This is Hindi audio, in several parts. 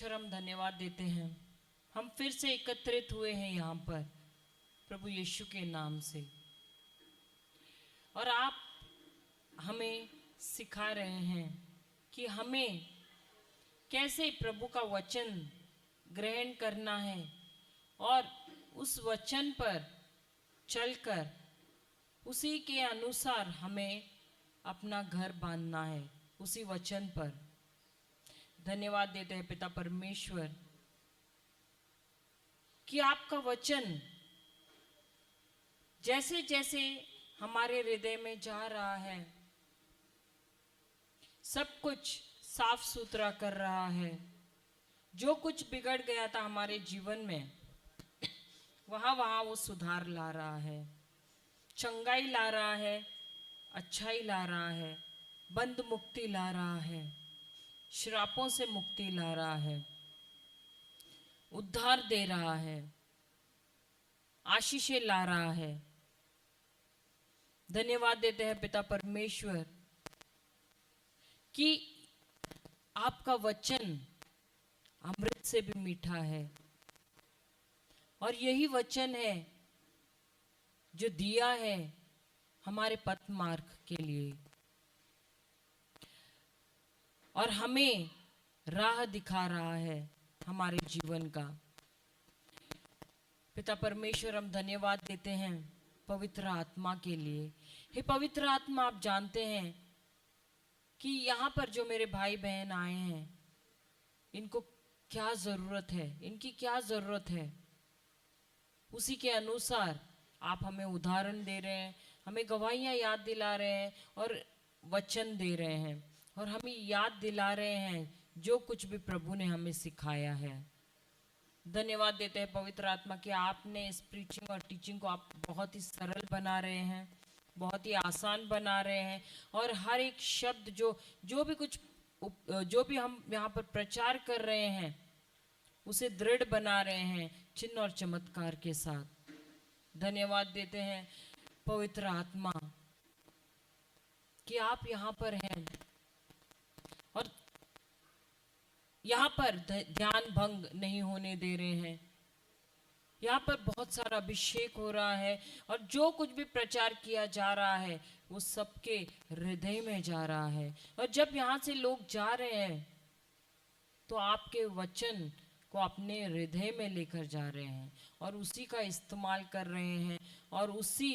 परमेश्वर हम धन्यवाद देते हैं। हम फिर से एकत्रित हुए हैं यहाँ पर प्रभु यीशु के नाम से, और आप हमें सिखा रहे हैं कि हमें कैसे प्रभु का वचन ग्रहण करना है और उस वचन पर चलकर उसी के अनुसार हमें अपना घर बांधना है, उसी वचन पर। धन्यवाद देते हैं पिता परमेश्वर कि आपका वचन जैसे जैसे हमारे हृदय में जा रहा है, सब कुछ साफ सुथरा कर रहा है। जो कुछ बिगड़ गया था हमारे जीवन में, वहां वहां वो सुधार ला रहा है, चंगाई ला रहा है, अच्छाई ला रहा है, बंध मुक्ति ला रहा है, श्रापों से मुक्ति ला रहा है, उद्धार दे रहा है, आशीषें ला रहा है। धन्यवाद देते हैं पिता परमेश्वर कि आपका वचन अमृत से भी मीठा है, और यही वचन है जो दिया है हमारे पथ मार्ग के लिए, और हमें राह दिखा रहा है हमारे जीवन का। पिता परमेश्वर हम धन्यवाद देते हैं पवित्र आत्मा के लिए। हे पवित्र आत्मा, आप जानते हैं कि यहाँ पर जो मेरे भाई बहन आए हैं, इनको क्या जरूरत है, इनकी क्या जरूरत है, उसी के अनुसार आप हमें उदाहरण दे रहे हैं, हमें गवाहियां याद दिला रहे हैं और वचन दे रहे हैं, और हमें याद दिला रहे हैं जो कुछ भी प्रभु ने हमें सिखाया है। धन्यवाद देते हैं पवित्र आत्मा कि आपने इस प्रीचिंग और टीचिंग को आप बहुत ही सरल बना रहे हैं, बहुत ही आसान बना रहे हैं, और हर एक शब्द जो भी हम यहाँ पर प्रचार कर रहे हैं उसे दृढ़ बना रहे हैं चिन्ह और चमत्कार के साथ। धन्यवाद देते हैं पवित्र आत्मा कि आप यहाँ पर हैं, और यहाँ पर ध्यान भंग नहीं होने दे रहे हैं। यहाँ पर बहुत सारा अभिषेक हो रहा है, और जो कुछ भी प्रचार किया जा रहा है वो सबके हृदय में जा रहा है। और जब यहाँ से लोग जा रहे हैं तो आपके वचन को अपने हृदय में लेकर जा रहे हैं, और उसी का इस्तेमाल कर रहे हैं, और उसी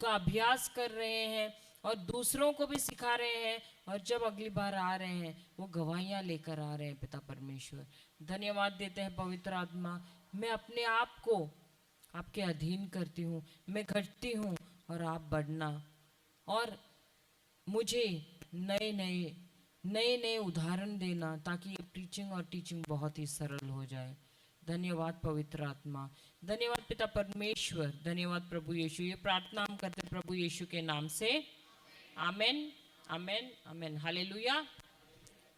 का अभ्यास कर रहे हैं, और दूसरों को भी सिखा रहे हैं, और जब अगली बार आ रहे हैं वो गवाहियां लेकर आ रहे हैं। पिता परमेश्वर धन्यवाद देते हैं पवित्र आत्मा, मैं अपने आप को आपके अधीन करती हूँ, मैं घटती हूँ और आप बढ़ना, और मुझे नए नए उदाहरण देना, ताकि ये प्रीचिंग और टीचिंग बहुत ही सरल हो जाए। धन्यवाद पवित्र आत्मा, धन्यवाद पिता परमेश्वर, धन्यवाद प्रभु यीशु। ये प्रार्थना हम करते प्रभु यीशु के नाम से, आमेन आमेन आमेन। Hallelujah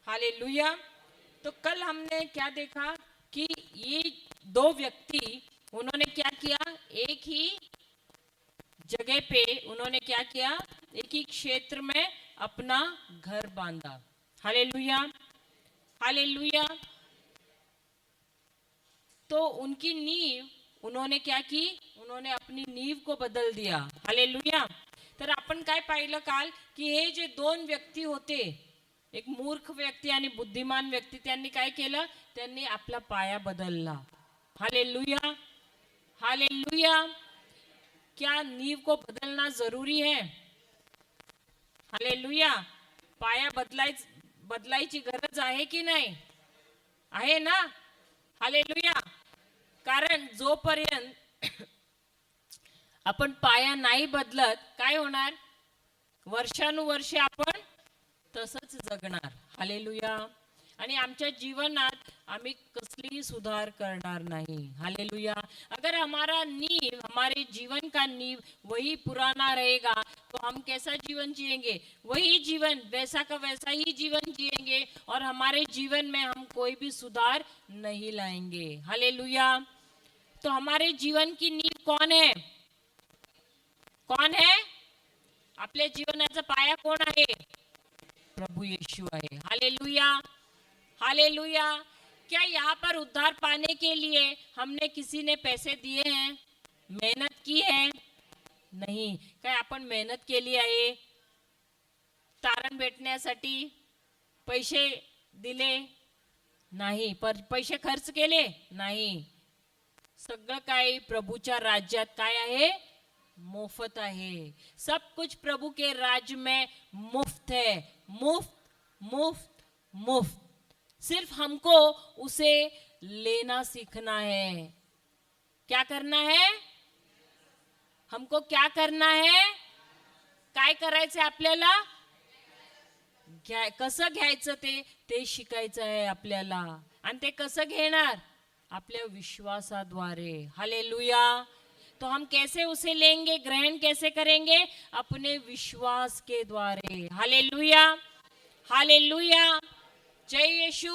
hallelujah. तो कल हमने क्या देखा कि ये दो व्यक्ति, उन्होंने क्या किया, एक ही जगह पे उन्होंने क्या किया, एक ही क्षेत्र में अपना घर बांधा। Hallelujah hallelujah. तो उनकी नींव उन्होंने क्या की, उन्होंने अपनी नींव को बदल दिया। हालेलुया। तर आपण काय पाहिलं काल की हे जे दोन व्यक्ती होते, एक मूर्ख व्यक्ती आणि बुद्धिमान व्यक्ती, त्यांनी काय केलं, त्यांनी आपला पाया बदलला। Hallelujah hallelujah. क्या नींव को बदलना जरूरी है? हालेलुया। पाया बदलायची गरज आहे की नाही? आहे ना? हालेलुया। कारण जोपर्यंत आपण पाया नाही बदलत, काय होणार, वर्षानुवर्षे आपण तसंच जगणार। हालेलुया। आणि आमच्या जीवनात आम्ही कसलीही सुधार करणार नहीं। हालेलुया। अगर हमारा नींव, हमारे जीवन का नींव वही पुराना रहेगा तो हम कैसा जीवन जिएंगे, वही जीवन, वैसा का वैसा ही जीवन जिएंगे, और हमारे जीवन में हम कोई भी सुधार नहीं लाएंगे। हालेलुया। तो हमारे जीवन की नींव कौन है? कौन है? आपल्या जीवनाचा पाया कोण आहे? प्रभु येशू आहे। Hallelujah hallelujah. क्या यहाँ पर उद्धार पाने के लिए हमने किसी ने पैसे दिए हैं, मेहनत की है? नाही. काय आपण मेहनत केली आहे? तारण भेटण्यासाठी पैसे दिले नाही, पैसे खर्च केले नाही. सगळं काही प्रभूच्या राज्यात काय आहे? मुफ्त आहे. सब कुछ प्रभु के राज्य में मुफ्त है. मुफ्त मुफ्त मुफ्त. सिर्फ हमको उसे लेना सीखना है. क्या करना है? हमको क्या करना है? काय करायचं आपल्याला? कसं घ्यायचं ते शिकायचं आहे आपल्याला. आणि ते कसं घेणार? आपल्या विश्वासाद्वारे. हालेलुया. तो हम कैसे उसे लेंगे, ग्रहण कैसे करेंगे? अपने विश्वास के द्वारे. Hallelujah hallelujah. जय यीशु.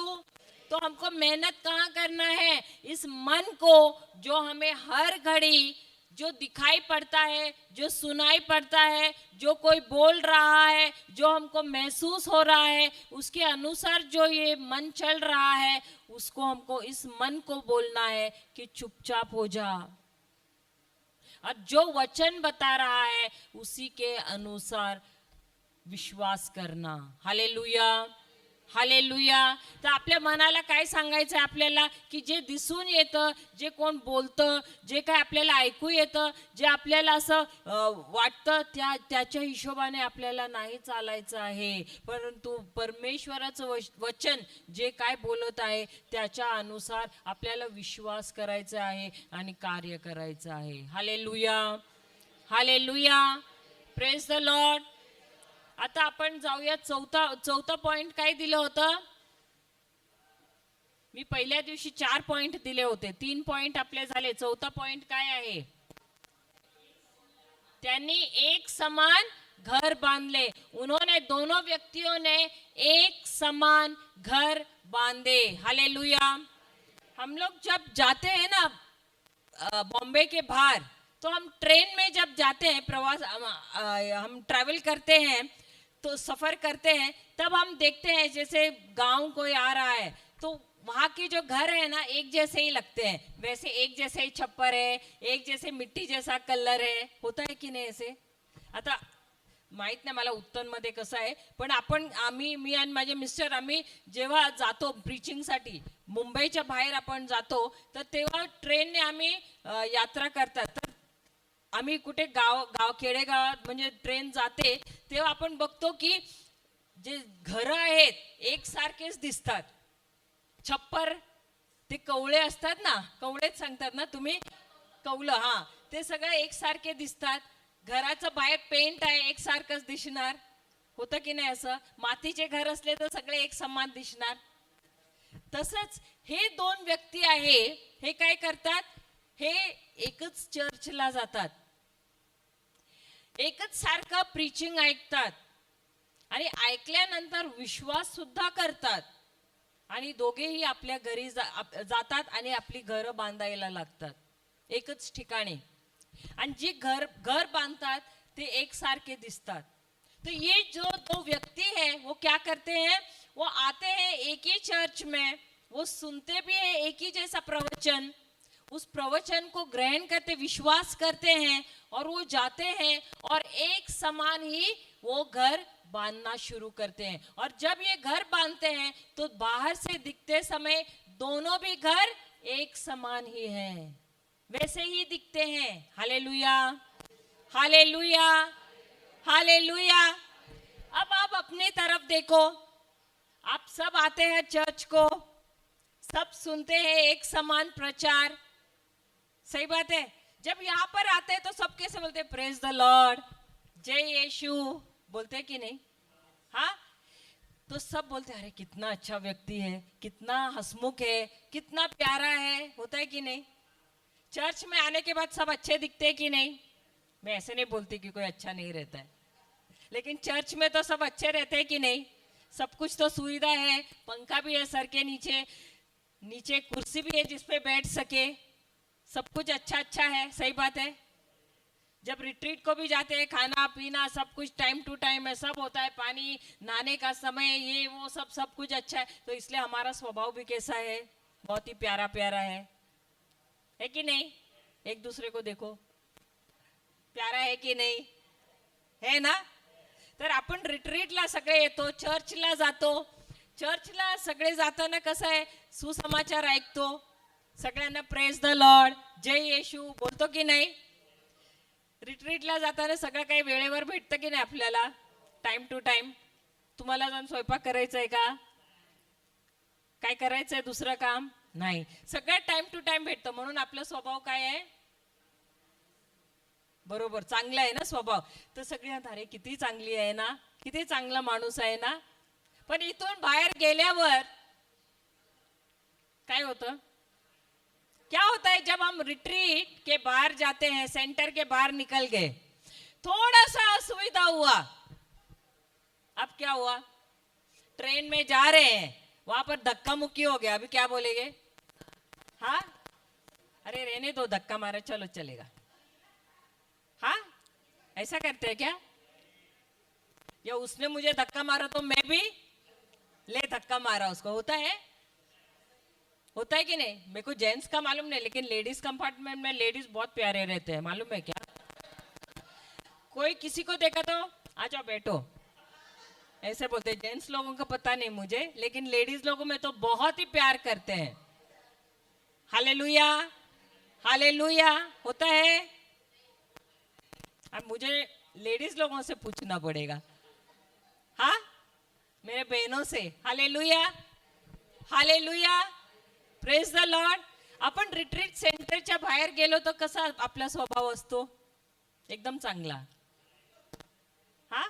तो हमको मेहनत कहाँ करना है? इस मन को जो हमें हर घड़ी जो दिखाई पड़ता है, जो सुनाई पड़ता है, जो कोई बोल रहा है, जो हमको महसूस हो रहा है, उसके अनुसार जो ये मन चल रहा है, उसको हमको इस मन को बोलना है कि चुपचाप हो जा. और जो वचन बता रहा है उसी के अनुसार विश्वास करना. Hallelujah hallelujah. तर आपल्या मनाला काय सांगायचं आहे आपल्याला? की जे दिसून येतं, जे कोण बोलतं, जे काय आपल्याला ऐकू येतं, जे आपल्याला असं वाटतं, त्याच्या हिशोबाने आपल्याला नाही चालायचं आहे. परंतु परमेश्वराचं वचन जे काय बोलत आहे त्याच्या अनुसार आपल्याला विश्वास करायचा आहे आणि कार्य करायचं आहे. Hallelujah hallelujah. Praise the Lord. आता आपण जाऊया चौथा पॉइंट. काय दिलं होतं? मी पहिल्या दिवशी 4 पॉइंट दिले होते. 3 पॉइंट आपले झाले. चौथा पॉइंट काय आहे? त्यांनी एक समान घर बांधले. उन्होंने दोनों व्यक्तियों ने एक समान घर बांधे. हालेलुया. हम लोग जब जाते हैं ना बॉम्बे के बाहर, तो हम ट्रेन में जब जाते हैं, प्रवास हम ट्रैवल करते हैं, तो सफर करते हैं, तब हम देखते हैं जैसे गांव कोई आ रहा है तो वहाँ के जो घर है ना एक जैसे ही लगते हैं. वैसे एक जैसे ही छप्पर है, एक जैसे मिट्टी जैसा कलर है. होता है की नाही असे? आता माहित नाही मला उत्तरमध्ये कसं आहे, पण मी आणि माझे मिस्टर आम्ही जेव्हा जातो प्रीचिंगसाठी, मुंबईच्या बाहेर आपण जातो, तर तेव्हा ट्रेनने आम्ही यात्रा करतात. तर आम्ही कुठे गाव खेडेगावात म्हणजे ट्रेन जाते तेव्हा आपण बघतो की जे घरं आहेत एकसारखेच दिसतात. छप्पर ते कवळे असतात ना, कवळेच सांगतात ना तुम्ही, कौलं. हा, ते सगळे एकसारखे दिसतात. घराचं बाहेर पेंट आहे एकसारखंच दिसणार. होतं की नाही असं? मातीचे घर असले तर सगळे एक समान दिसणार. तसंच हे 2 व्यक्ती आहे, हे काय करतात? हे एकच चर्चला जातात, एकच सारखं प्रीचिंग ऐकतात आणि ऐकल्यानंतर विश्वास सुद्धा करतात आणि दोघेही आपल्या घरी जातात आणि आपली घरं बांधायला लागतात एकच ठिकाणी. आणि जी घर बांधतात ते एक सारखे दिसतात. तो ये जो 2 व्यक्ति है वो क्या करते हैं? वो आते हैं एक ही चर्च में, वो सुनते भी है एक ही जैसा प्रवचन, उस प्रवचन को ग्रहण करते, विश्वास करते हैं और वो जाते हैं और एक समान ही वो घर बांधना शुरू करते हैं. और जब ये घर बांधते हैं तो बाहर से दिखते समय दोनों भी घर एक समान ही हैं, वैसे ही दिखते हैं. Hallelujah hallelujah hallelujah. अब आप अपनी तरफ देखो, आप सब आते हैं चर्च को, सब सुनते हैं एक समान प्रचार. सही बात है. जब यहाँ पर आते हैं तो सब कैसे बोलते हैं? प्रेज द लॉर्ड, जय यीशु बोलते हैं कि नहीं? हाँ, तो सब बोलते हैं अरे कितना अच्छा व्यक्ति है, कितना हंसमुख है, कितना प्यारा है. होता है कि नहीं? चर्च में आने के बाद सब अच्छे दिखते हैं कि नहीं? मैं ऐसे नहीं बोलती कि कोई अच्छा नहीं रहता है, लेकिन चर्च में तो सब अच्छे रहते हैं कि नहीं? सब कुछ तो सुविधा है, पंखा भी है सर के नीचे, नीचे कुर्सी भी है जिसपे बैठ सके, सब कुछ अच्छा है. सही बात है. जब रिट्रीट को भी जाते हैं, खाना पीना सब कुछ टाइम टू टाइम है, सब होता है, पानी नहाने का समय, ये वो सब कुछ अच्छा है. तो इसलिए हमारा स्वभाव भी कैसा है? बहुत ही प्यारा प्यारा है कि नहीं? एक दूसरे को देखो, प्यारा है की नाही? है ना? तर आपण रिट्रीटला सगळे येतो, चर्चला जातो. चर्चला सगळे जाताना कसं आहे, सुसमाचार ऐकतो, सगळ्यांना प्रेज द लॉर्ड, जय येशू बोलतो की नाही? रिट्रीटला जाताना सगळं काही वेळेवर भेटतं की नाही आपल्याला, टाइम टू टाइम? तुम्हाला जाऊन स्वयंपाक करायचा आहे का? काय करायचंय दुसरं काम नाही, सगळं टाइम टू टाइम भेटतं. म्हणून आपला स्वभाव काय आहे? बरोबर, चांगला आहे ना स्वभाव. तर सगळे अरे किती चांगली आहे ना, किती चांगला माणूस आहे ना. पण इथून बाहेर गेल्यावर काय होतं? क्या होता है जब हम रिट्रीट के बाहर जाते हैं, सेंटर के बाहर निकल गए, थोड़ा सा असुविधा हुआ. अब क्या हुआ? ट्रेन में जा रहे हैं, वहां पर धक्का मुक्की हो गया. अभी क्या बोलेंगे? हाँ, अरे रहने दो, धक्का मारा, चलो चलेगा. हाँ, ऐसा करते हैं क्या? या उसने मुझे धक्का मारा तो मैं भी ले धक्का मारा उसको, होता है? होता है कि नहीं? मेरे को जेंट्स का मालूम नहीं, लेकिन लेडीज कंपार्टमेंट में लेडीज बहुत प्यारे रहते हैं, मालूम है क्या? कोई किसी को देखा तो आ जाओ बैठो, ऐसे बोलते हैं. जेंट्स लोगों का पता नहीं मुझे, लेकिन लेडीज लोगों में तो बहुत ही प्यार करते हैं. हालेलुया, हालेलुया होता है. अब मुझे लेडीज लोगों से पूछना पड़ेगा, हाँ, मेरे बहनों से. Hallelujah, hallelujah, praise the Lord. आपण रिट्रीट सेंटरच्या बाहेर गेलो तर कसा आपला स्वभाव असतो? एकदम चांगला. हा,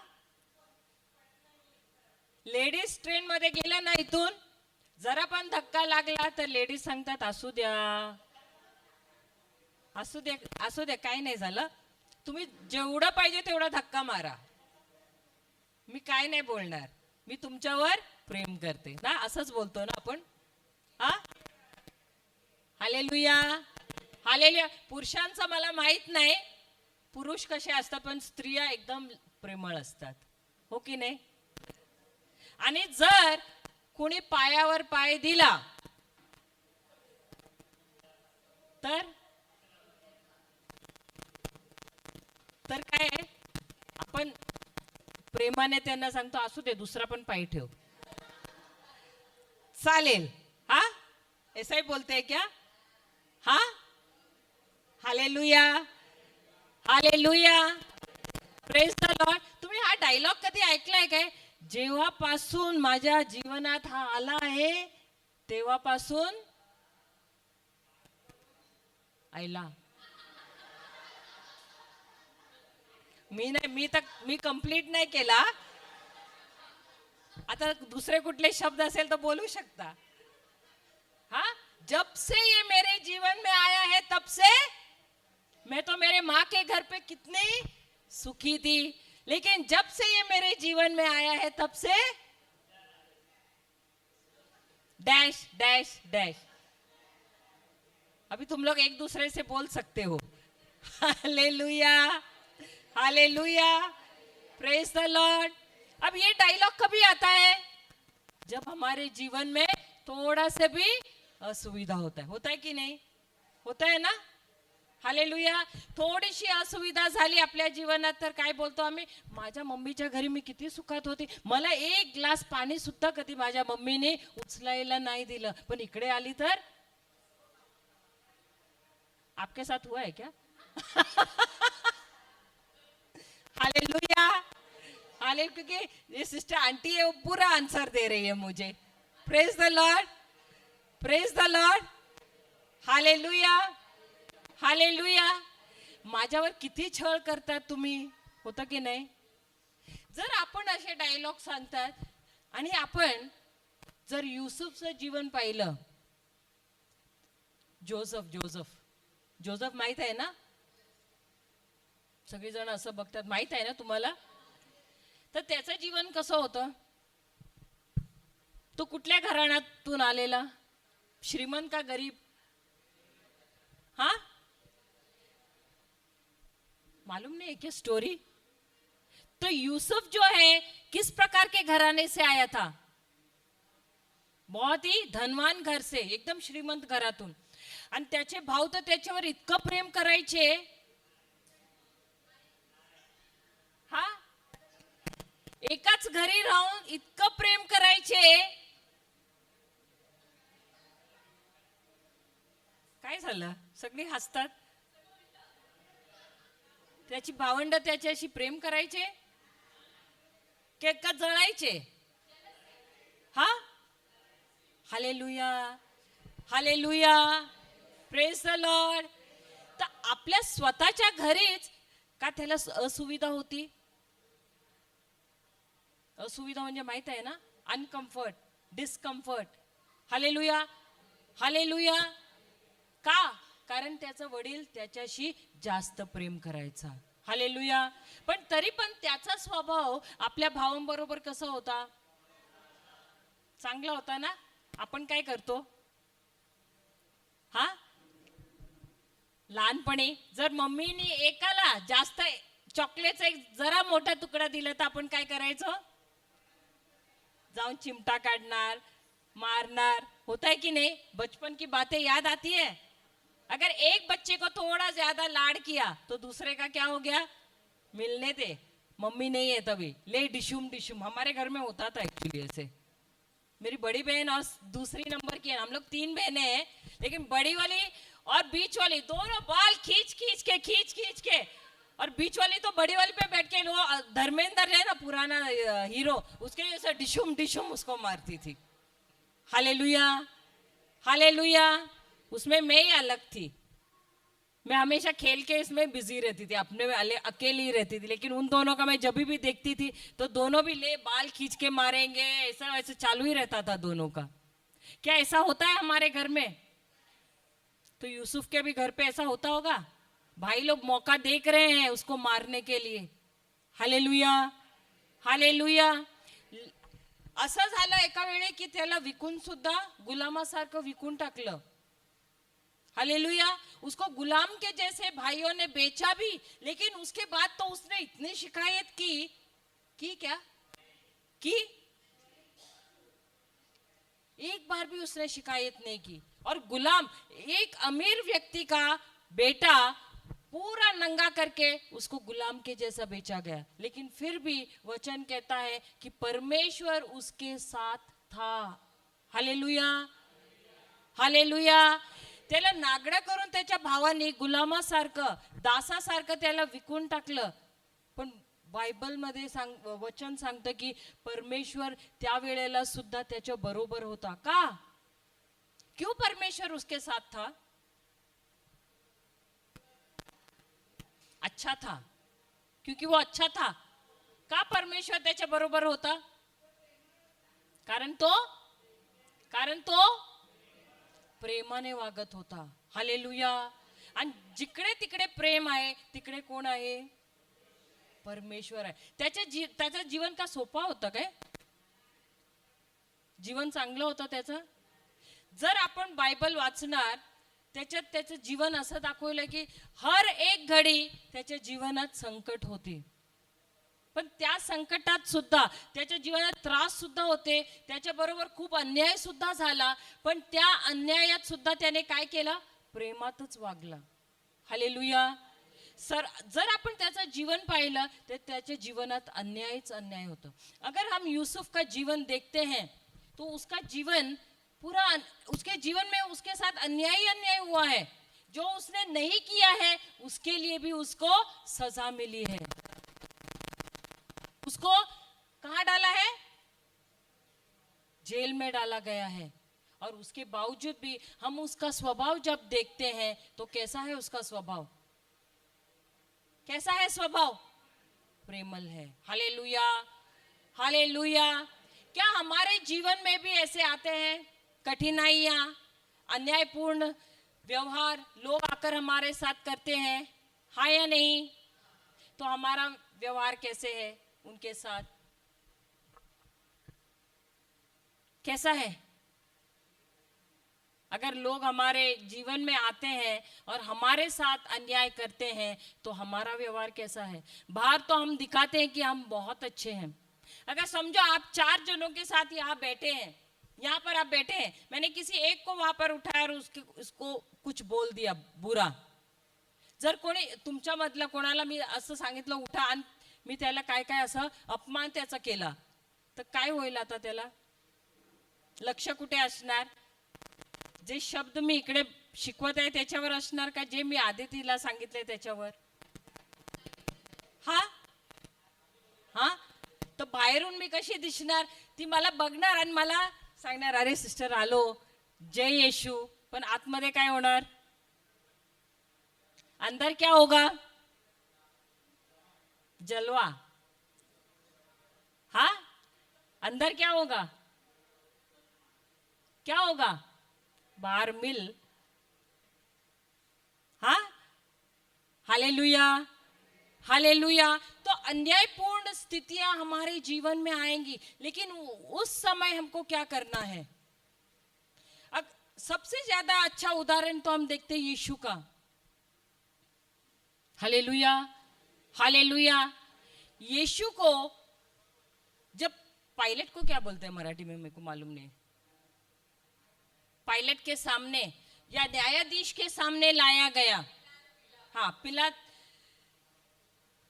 लेडीज ट्रेन मध्ये गेल्या ना, इथून जरा पण धक्का लागला तर लेडीज सांगतात असू द्या, असू दे, असू दे, काही नाही झालं, तुम्ही जेवढं पाहिजे तेवढा धक्का मारा, मी काय नाही बोलणार, मी तुमच्यावर प्रेम करते ना, असंच बोलतो ना आपण. हा, हालेलुया, हालेलुया. पुरुषांचं मला माहित नाही पुरुष कसे असतात, पण स्त्रिया एकदम प्रेमळ असतात, हो की नाही? आणि जर कोणी पायावर पाय दिला तर तर काय आहे, आपण प्रेमाने त्यांना सांगतो असू दे, दुसरा पण पाय ठेव, चालेल. हा, ऐसा ही बोलते हैं क्या? हा, hallelujah, hallelujah, praise the Lord. तुम्ही हा डायलॉग कधी ऐकलाय काय? जेव्हापासून माझ्या जीवनात हा आला आहे तेव्हापासून आईला मी कंप्लीट नाही केला. आता दुसरे कुठले शब्द असेल तर बोलू शकता. हाँ, जब से ये मेरे जीवन में आया है तब से मैं तो मेरे माँ के घर पे कितनी सुखी थी, लेकिन जब से ये मेरे जीवन में आया है तब से डैश डैश डैश. अभी तुम लोग एक दूसरे से बोल सकते हो. Hallelujah, hallelujah, praise the Lord. अब ये डायलॉग कभी आता है? जब हमारे जीवन में थोड़ा से भी असुविधा होता है कि नहीं? होता है ना? हालेलुया. थोडीशी असुविधा झाली आपल्या जीवनात तर काय बोलतो आम्ही, माझ्या मम्मीच्या घरी मी किती सुखात होती, मला एक ग्लास पाणी सुद्धा कधी माझ्या मम्मीने उचलायला नाही दिलं, पण इकडे आली तर. आपके साथ हुआ है क्या? हालेलुया, हाले, क्योंकि ये सिस्टर आंटी है वो पूरा आंसर दे रही है मुझे. Praise the lord, praise the lord, hallelujah, hallelujah. माझ्यावर किती छळ करतात तुम्ही, होतं की नाही? जर आपण असे डायलॉग सांगतात आणि आपण जर युसुफचं जीवन पाहिलं, जोसेफ जोसेफ जोसेफ माहित आहे ना? सगळेजण असं बघतात, माहित आहे ना तुम्हाला? तर त्याचं जीवन कसं होतं? तो कुठल्या घराण्यातून आलेला, श्रीमंत का गरीब? हाँ, मालूम नहीं है क्या स्टोरी? तो यूसुफ जो है किस प्रकार के घराने से आया था? बहुत ही धनवान घर से, एकदम श्रीमंत घरातून. आणि त्याचे भाऊ तर त्याच्यावर इतकं प्रेम करायचे. हा, एकाच घरी राहून इतकं प्रेम करायचे. काय झालं, सगळी हसतात. त्याची भावंड त्याच्याशी प्रेम करायचे का जळायचे? हा, hallelujah, hallelujah, praise the Lord. तर आपल्या स्वतःच्या घरीच का त्याला असुविधा होती? असुविधा म्हणजे माहित आहे ना, अनकम्फर्ट, डिस्कम्फर्ट. Hallelujah, hallelujah. का? कारण त्याचा वडील त्याच्याशी जास्त प्रेम करायचा. हालेलुया. पण तरी पण त्याचा स्वभाव आपल्या भावांबरोबर कसा होता? चांगला होता ना. आपण काय करतो? हा, लहानपणी जर मम्मीने एकाला जास्त चॉकलेटचा एक जरा मोठा तुकडा दिला तर आपण काय करायचो? जाऊन चिमटा काढणार, मारणार. होता है कि नहीं? बचपन की बातें याद आती है. अगर एक बच्चे को थोड़ा ज्यादा लाड किया तो दूसरे का क्या हो गया? मिलने दे, मम्मी नहीं है तभी ले डिशुम डिशुम. हमारे घर में होता था एक्चुअली ऐसे. मेरी बड़ी बहन और दूसरी नंबर की है, हम लोग 3 बहनें हैं, लेकिन बड़ी वाली और बीच वाली दोनों बाल खींच खींच के और बीच वाली तो बड़ी वाली पे बैठ के वो धर्मेंद्र है ना, पुराना हीरो, उसके जैसे डिशुम डिशुम उसको मारती थी. Hallelujah, hallelujah. उसमें मैं ही अलग थी. मैं हमेशा खेल के इसमें बिजी रहती थी, अपने में अकेली ही रहती थी. लेकिन उन दोनों का मैं जब भी देखती थी तो दोनों भी ले बाल खींच के मारेंगे, ऐसा वैसे चालू ही रहता था दोनों का. क्या ऐसा होता है हमारे घर में? तो यूसुफ के भी घर पे ऐसा होता होगा. भाई लोग मौका देख रहे हैं उसको मारने के लिए. Hallelujah, hallelujah. असं झालं एका वेळी की त्याला विकून सुद्धा गुलामासारखं विकून टाकलं. हालेलुया. उसको गुलाम के जैसे भाइयों ने बेचा भी, लेकिन उसके बाद तो उसने इतनी शिकायत की क्या की? एक बार भी उसने शिकायत नहीं की. और गुलाम, एक अमीर व्यक्ति का बेटा पूरा नंगा करके उसको गुलाम के जैसा बेचा गया. लेकिन फिर भी वचन कहता है कि परमेश्वर उसके साथ था. Hallelujah, hallelujah. त्याला नागडा करून त्याच्या भावाने गुलामासारखं, दासासारखं त्याला विकून टाकलं. पण बायबल मध्ये वचन सांगतं की परमेश्वर त्या वेळेला सुद्धा त्याच्या बरोबर होता. का? क्यों परमेश्वर उसके साथ था? अच्छा था, क्योंकि वो अच्छा था. का परमेश्वर त्याच्या बरोबर होता? कारण तो प्रेमाने वागत होता. हालेलुया. आणि जिकडे तिकडे प्रेम आहे तिकडे कोण आहे? परमेश्वर आहे. त्याचं जीवन का सोपा होतं काय? जीवन चांगलं होतं त्याचं? जर आपण बायबल वाचणार त्याच्यात त्याचं जीवन असं दाखवलं की हर एक घडी त्याच्या जीवनात संकट होते. पण त्या संकटात सुद्धा त्याच्या जीवनात त्रास सुद्धा होते, त्याच्या बरोबर खूप अन्याय सुद्धा झाला. पण त्या अन्यायात सुद्धा त्याने काय केलं? प्रेमातच वागला. हालेलुया. जर आपण त्याचं जीवन पाहिलं तर त्याच्या जीवनात अन्यायच अन्याय होतं. अगर हम यूसुफ का जीवन देखते हैं तो उसका जीवन पूरा, उसके जीवन में उसके साथ अन्याय ही अन्याय हुआ है. जो उसने नहीं किया है उसके लिए भी उसको सजा मिली है. उसको कहां डाला है? जेल में डाला गया है. और उसके बावजूद भी हम उसका स्वभाव जब देखते हैं तो कैसा है उसका स्वभाव? कैसा है स्वभाव? प्रेमल है. Hallelujah, hallelujah. क्या हमारे जीवन में भी ऐसे आते हैं कठिनाइयां, अन्यायपूर्ण व्यवहार लोग आकर हमारे साथ करते हैं? हाँ या नहीं? तो हमारा व्यवहार कैसे है उनके साथ? कैसा है? अगर लोग हमारे जीवन में आते हैं और हमारे साथ अन्याय करते हैं तो हमारा व्यवहार कैसा है? बाहर तो हम दिखाते हैं कि हम बहुत अच्छे हैं. अगर समझो आप 4 जनों के साथ यहाँ बैठे हैं यहाँ पर आप बैठे हैं, मैंने किसी एक को वहां पर उठाया और उसको कुछ बोल दिया बुरा. जर कोणी तुमच्या मधलं कोणाला मी असं सांगितलं उठा आणि मी त्याला काय काय असं अपमान त्याचा केला, तर काय होईल आता? त्याला लक्ष कुठे असणार? जे शब्द मी इकडे शिकवत आहे त्याच्यावर असणार का जे मी आधी तिला सांगितले त्याच्यावर? हा हा तर बाहेरून मी कशी दिसणार? ती मला बघणार आणि मला सांगणार अरे सिस्टर आलो, जय येशू. पण आतमध्ये काय होणार? अंदर क्या होगा? जलवा. हा अंदर क्या होगा? क्या होगा? बाहर मिल. हा हालेलुया, हालेलुया. तो अन्यायपूर्ण स्थितियां हमारे जीवन में आएंगी, लेकिन उस समय हमको क्या करना है? अब सबसे ज्यादा अच्छा उदाहरण तो हम देखते हैं यीशु का. Hallelujah, hallelujah. यीशु को जब पायलट को क्या बोलते हैं मराठी में मेरे को मालूम नहीं, पायलट के सामने या न्यायाधीश के सामने लाया गया. हा पिलात.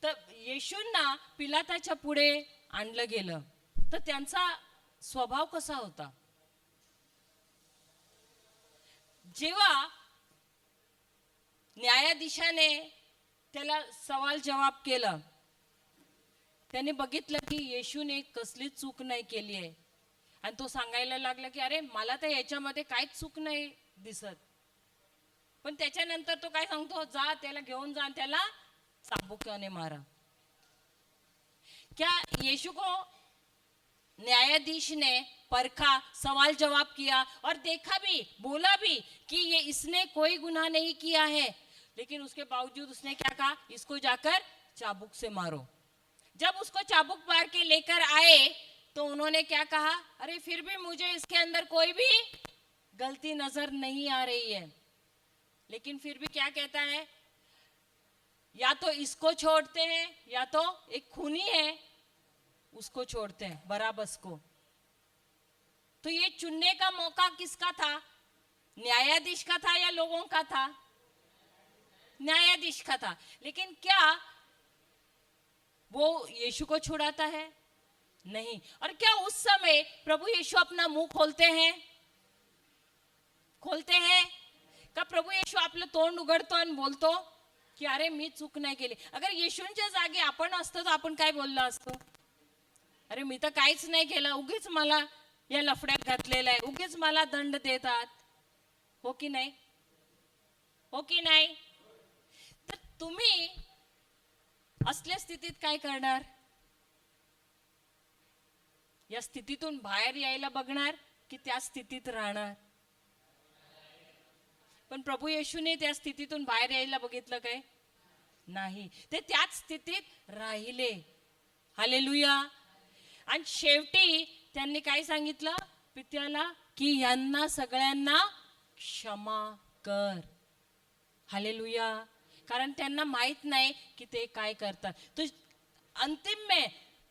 तर येशूंना पिलाताच्या पुढे आणलं गेलं, तर त्यांचा स्वभाव कसा होता? जेव्हा न्यायाधीशाने त्याला सवाल जवाब केला, त्याने बघितलं की येशूने कसलीच चूक नाही केली आहे आणि तो सांगायला लागला की अरे मला तर याच्यामध्ये काहीच चूक नाही दिसत. पण त्याच्यानंतर तो काय सांगतो? जा त्याला घेऊन जा, त्याला चाबुकाने मारा. क्या यीशु को न्यायाधीश ने परखा, सवाल जवाब किया और देखा भी, बोला भी कि ये इसने कोई गुनाह नहीं किया है, लेकिन उसके बावजूद उसने क्या कहा? इसको जाकर चाबुक से मारो. जब उसको चाबुक मार के लेकर आए तो उन्होंने क्या कहा? अरे फिर भी मुझे इसके अंदर कोई भी गलती नजर नहीं आ रही है. लेकिन फिर भी क्या कहता है? या तो इसको छोड़ते हैं या तो एक खूनी है उसको छोड़ते हैं, बराबस को. तो ये चुनने का मौका किसका था? न्यायाधीश का था या लोगों का था? न्यायाधीश का था. लेकिन क्या वो यीशु को छुड़ाता है? नहीं. और क्या उस समय प्रभु यीशु अपना मुंह खोलते हैं? खोलते हैं का प्रभू येशू आपलं तोंड उघडतो आणि बोलतो की अरे मी चूक नाही केली? अगर येशूंच्या जागी आपण असतो तर आपण काय बोललो असतो? अरे मी तर काहीच नाही केलं, उगीच मला या लफड्यात घातलेलं आहे, उगीच मला दंड देतात. हो की नाही? हो की नाही? तर तुम्ही असल्या स्थितीत काय करणार? या स्थितीतून बाहेर यायला बघणार की त्या स्थितीत राहणार? पण प्रभू येशूने त्या स्थितीतून बाहेर यायला बघितलं काय? नाही. ते त्याच स्थितीत राहिले. हालेलुया. आणि शेवटी त्यांनी काय सांगितलं पित्याला? की यांना सगळ्यांना क्षमा कर. हालेलुया. कारण त्यांना माहित नाही की ते काय करतात. तो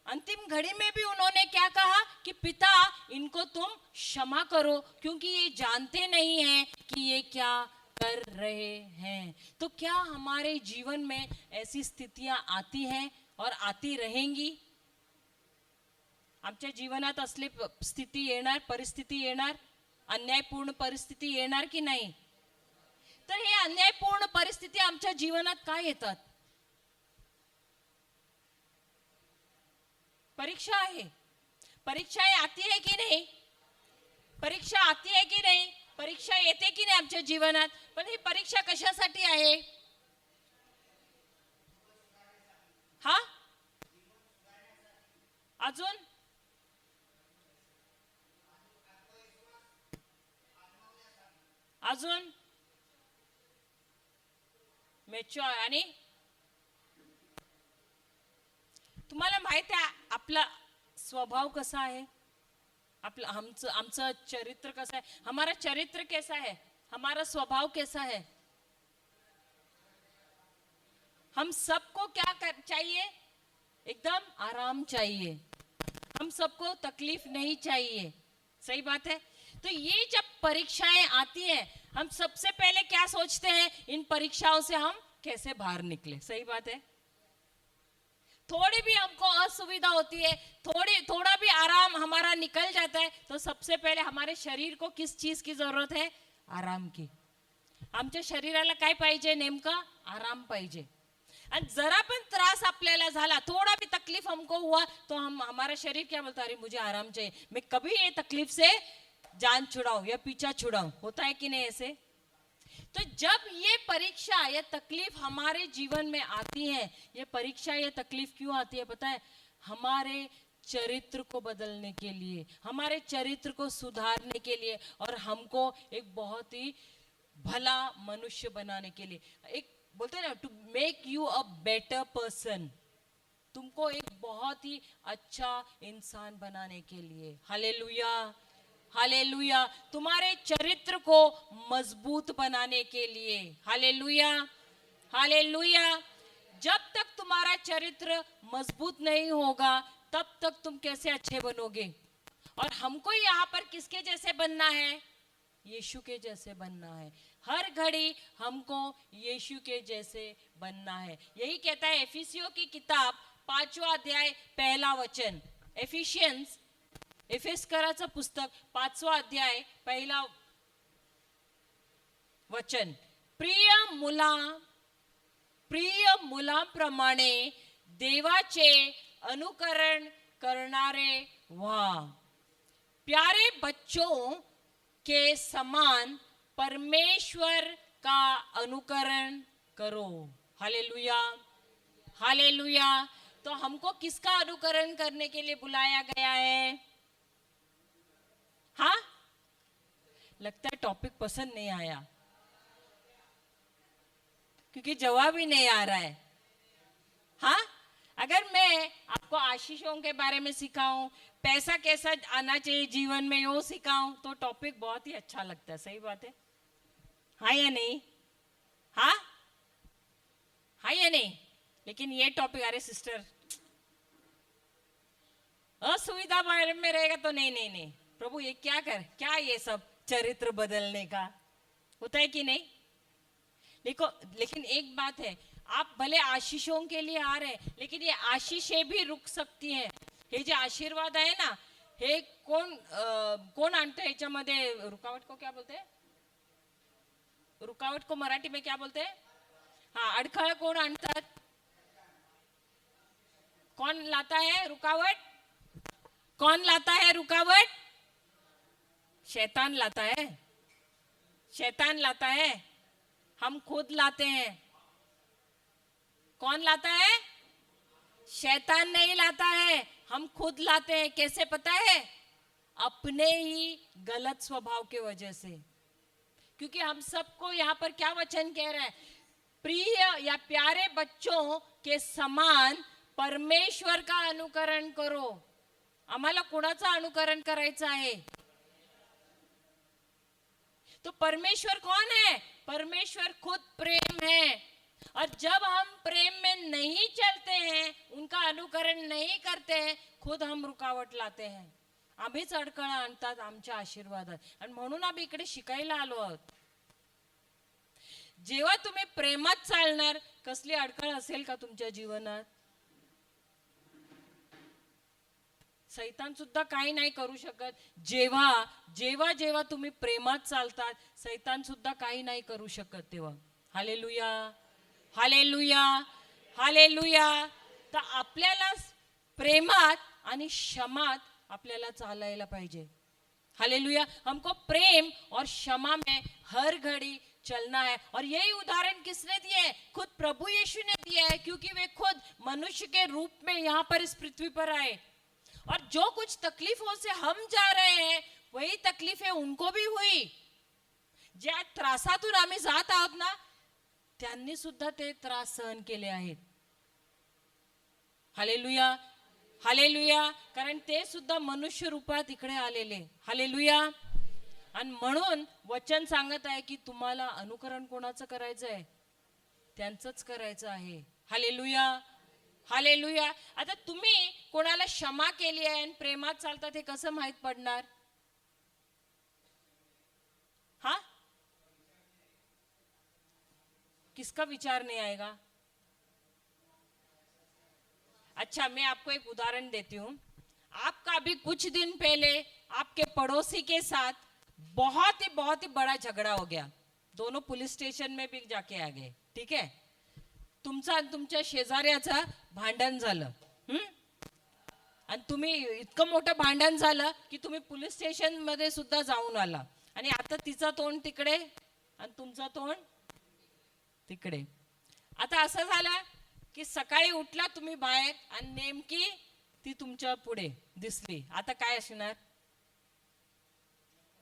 अंतिम घड़ी में भी उन्होंने क्या कहा कि पिता इनको तुम क्षमा करो क्योंकि ये जानते नहीं हैं कि ये क्या कर रहे हैं. तो क्या हमारे जीवन में ऐसी स्थितियां आती हैं और आती रहेंगी? आमच्या जीवनात असली स्थिती येणार, परिस्थिती येणार, अन्यायपूर्ण परिस्थिती येणार की नाही? तर हे अन्यायपूर्ण परिस्थिती आमच्या जीवनात काय येतात? परीक्षा आहे. परीक्षाएं आती है की नहीं? परीक्षा आती है की नहीं? परीक्षा येते की नाही आमच्या जीवनात? पण ही परीक्षा कशासाठी आहे? हा अजून अजून मॅच्युअर. आणि तुम्हाला माहित आहे आपला स्वभाव कसा आहे? आपलं आमचं चरित्र कसं आहे? हमारा चरित्र कैसा है? हमारा स्वभाव कैसा है? हम सबको क्या चाहिए? एकदम आराम चाहिए. हम सबको तकलीफ नहीं चाहिए. सही बात है। तो ये जब परीक्षाएं आती हैं, हम सबसे पहले क्या सोचते हैं, इन परीक्षाओं से हम कैसे बाहर निकले। सही बात है। थोड़ी भी हमको असुविधा होती है, थोड़ा भी आराम हमारा निकल जाता है, तो सबसे पहले हमारे शरीर को किस चीज की जरूरत है? आराम की। आमच्या शरीराला काय पाहिजे? नेमका आराम पाहिजे। आणि जरा पण त्रास आपल्याला झाला, थोड़ा भी तकलीफ हमको हुआ, तो हमारा शरीर क्या बोलता है? अरे मुझे आराम चाहिए, मैं कभी ये तकलीफ से जान छुड़ाऊं या पीछा छुड़ाऊं। होता है कि नहीं ऐसे? तो जब ये परीक्षा या तकलीफ हमारे जीवन में आती है, ये परीक्षा या तकलीफ क्यों आती है पता है? हमारे चरित्र को बदलने के लिए, हमारे चरित्र को सुधारने के लिए, और हमको एक बहुत ही भला मनुष्य बनाने के लिए। एक बोलते हैं ना, to make you a better person, तुमको एक बहुत ही अच्छा इंसान बनाने के लिए। Hallelujah, hallelujah. तुम्हारे चरित्र को मजबूत बनाने के लिए। Hallelujah, hallelujah. जब तक तुम्हारा चरित्र मजबूत नहीं होगा, तब तक तुम कैसे अच्छे बनोगे? और हमको यहाँ पर किसके जैसे बनना है? यीशु के जैसे बनना है। हर घड़ी हमको यीशु के जैसे बनना है। यही कहता है एफिसियों की किताब 5वां अध्याय 1 वचन। एफिशियंस, एफेसकराचं पुस्तक 5वां अध्याय 1 वचन। प्रिय मुलांप्रमाणे देवाचे अनुकरण करणारे व्हा, प्यारे बच्चों के समान परमेश्वर का अनुकरण करो। Hallelujah, hallelujah. तो हमको किसका अनुकरण करने के लिए बुलाया गया है? हाँ, लगता है टॉपिक पसंद नहीं आया, क्योंकि जवाब ही नहीं आ रहा है। हाँ, अगर मैं आपको आशीषों के बारे में सिखाऊं, पैसा कैसा आना चाहिए जीवन में यो सिखाऊं, तो टॉपिक बहुत ही अच्छा लगता है। सही बात है, हाँ या नहीं? हाँ, हाँ या नहीं? लेकिन ये टॉपिक, अरे सिस्टर असुविधा बारे में रहेगा तो नहीं नहीं नहीं, प्रभु ये क्या ये सब चरित्र बदलने का होता है कि नहीं? लेकिन एक बात है, आप भले आशीषों के लिए आ रहे हैं, लेकिन ये आशीषें भी रुक सकती हैं। हे जे आशीर्वाद आहे ना, हे कोण आणतं ह्याच्यामध्ये? रुकावट को क्या बोलते हैं? रुकावट को मराठी में क्या बोलते हैं? हाँ, अडखळ कोण आणतात? कौन लाता है रुकावट? कौन लाता है रुकावट? शैतान लाता है, शैतान लाता है। हम खुद लाते हैं। कौन लाता है? शैतान नहीं लाता है, हम खुद लाते हैं। कैसे पता है? अपने ही गलत स्वभाव के वजह से। क्योंकि हम सबको यहाँ पर क्या वचन कह रहा है? प्रिय या प्यारे बच्चों के समान परमेश्वर का अनुकरण करो। आम्हाला कोणाचं अनुकरण करायचं आहे? तो परमेश्वर कौन है? परमेश्वर खुद प्रेम है। और जब हम प्रेम में नहीं चलते हैं, उनका अनुकरण नहीं करते हैं, खुद हम रुकावट लाते हैं। आम्हीच अडकळ आणतात आमच्या आशीर्वादात। आणि म्हणून आम्ही इकडे शिकायला आलो आहोत। जेव्हा तुम्ही प्रेमात चालणार, कसली अडकळ असेल का तुमच्या जीवनात? सैतान सुद्धा काही नाही करू शकत। जेव्हा तुम्ही प्रेमात चालतात, सैतान सुद्धा काही नाही करू शकत तेव्हा। Hallelujah, hallelujah, hallelujah. तर आपल्याला प्रेमात आणि क्षमात आपल्याला चालायला पाहिजे। हालेलुया। हमको प्रेम और क्षमा में हर घड़ी चलना है। और यही उदाहरण किसने दिया है? खुद प्रभु यीशु ने दिया है, क्योंकि वे खुद मनुष्य के रूप में यहाँ पर इस पृथ्वी पर आए। और जो कुछ तकलीफों से हम जा रहे हैं, वही तकलीफें उनको भी हुई। ज्या त्रासातून आम्ही जात आहोत ना, त्यांनी सुद्धा ते त्रास सहन केले आहेत। Hallelujah, hallelujah. कारण ते सुद्धा मनुष्य रूपात इकडे आलेले। हालेलुया। आणि म्हणून वचन सांगत आहे की तुम्हाला अनुकरण कोणाचं करायचं आहे? त्यांचंच करायचं आहे। Hallelujah, hallelujah. आता तुम्ही कोणाला क्षमा केली आहे आणि प्रेमात चालतात हे कसं माहित पडणार? किसका विचार नहीं आएगा? अच्छा, मैं आपको एक उदाहरण देती हूँ। आपका अभी कुछ दिन पहले आपके पड़ोसी के साथ बहुत ही बड़ा झगड़ा हो गया, दोनों पुलिस स्टेशन में भी जाके आ गए, ठीक आहे? तुमचा आणि तुमच्या शेजाऱ्याचं भांडण झालं, आणि तुम्ही इतकं मोठं भांडण झालं की तुम्ही पोलीस स्टेशन मध्ये सुद्धा जाऊन आला, आणि आता तिचं तोंड तिकडे आणि तुमचं तोंड तिकडे. आता असं झालं की सकाळी उठला तुम्ही बाहेर आणि नेमकी ती तुमच्या पुढे दिसली. आता काय असणार?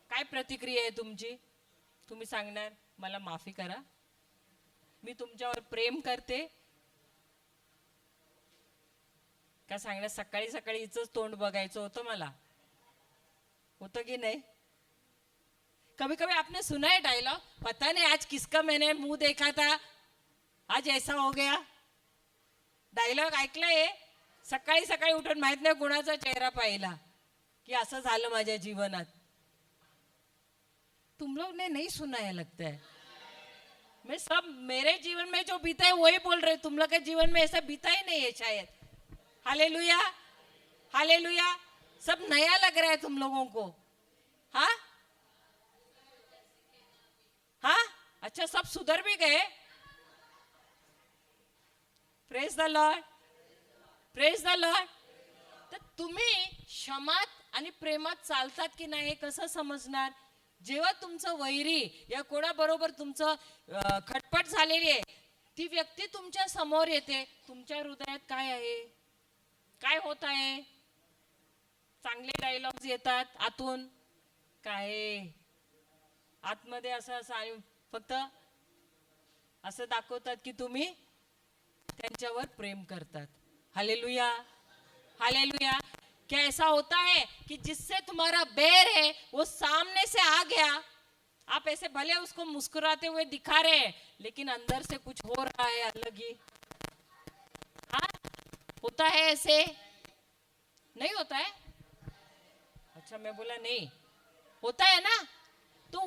काय प्रतिक्रिया आहे तुमची? तुम्ही सांगणार मला माफी करा, मी तुमच्यावर प्रेम करते, का सांगणार सकाळी सकाळी हिचंच तोंड बघायचं होतं मला? होतं की नाही? कभी कभी आपने सुना है डायलॉग, पता नहीं आज किसका मैंने मुंह देखा था, आज ऐसा हो गया. डायलॉग ऐकलाय? सकाळी सकाळी उठून माहित नाही कुणाचा चेहरा पाहिला की असं झालं माझ्या जीवनात. तुम लोग ने नहीं सुना है लगता है. मैं सब मेरे जीवन में जो बीता है वही बोल रहे, तुम लोग के जीवन में ऐसा बीता ही नहीं है शायद. Hallelujah, hallelujah. सब नया लग रहा है तुम लोगों को. हाँ हाँ, अच्छा, सब सुधर भी गए. Praise the lord, praise the Lord. तर तुम्ही क्षमात आणि प्रेमात चालतात की नाही हे कसं समजणार? जेव्हा तुमचं वैरी या कोणाबरोबर तुमचं खटपट झालेली आहे ती व्यक्ती तुमच्या समोर येते, तुमच्या हृदयात काय आहे, काय होत आहे? चांगले डायलॉग्स येतात आतून, काय आतमध्ये असं असं फक्त असं दाखवतात की तुम्ही त्यांच्यावर प्रेम करतात. Hallelujah, hallelujah. क्या ऐसा होता है कि जिससे तुम्हारा बैर है वो सामने से आ गया, आप ऐसे भले उसको मुस्कुराते हुए दिखा रहे हैं लेकिन अंदर से कुछ हो रहा है अलग ही. हाँ, होता है ऐसे? नहीं होता है? अच्छा, मैं बोला नहीं होता है ना. तो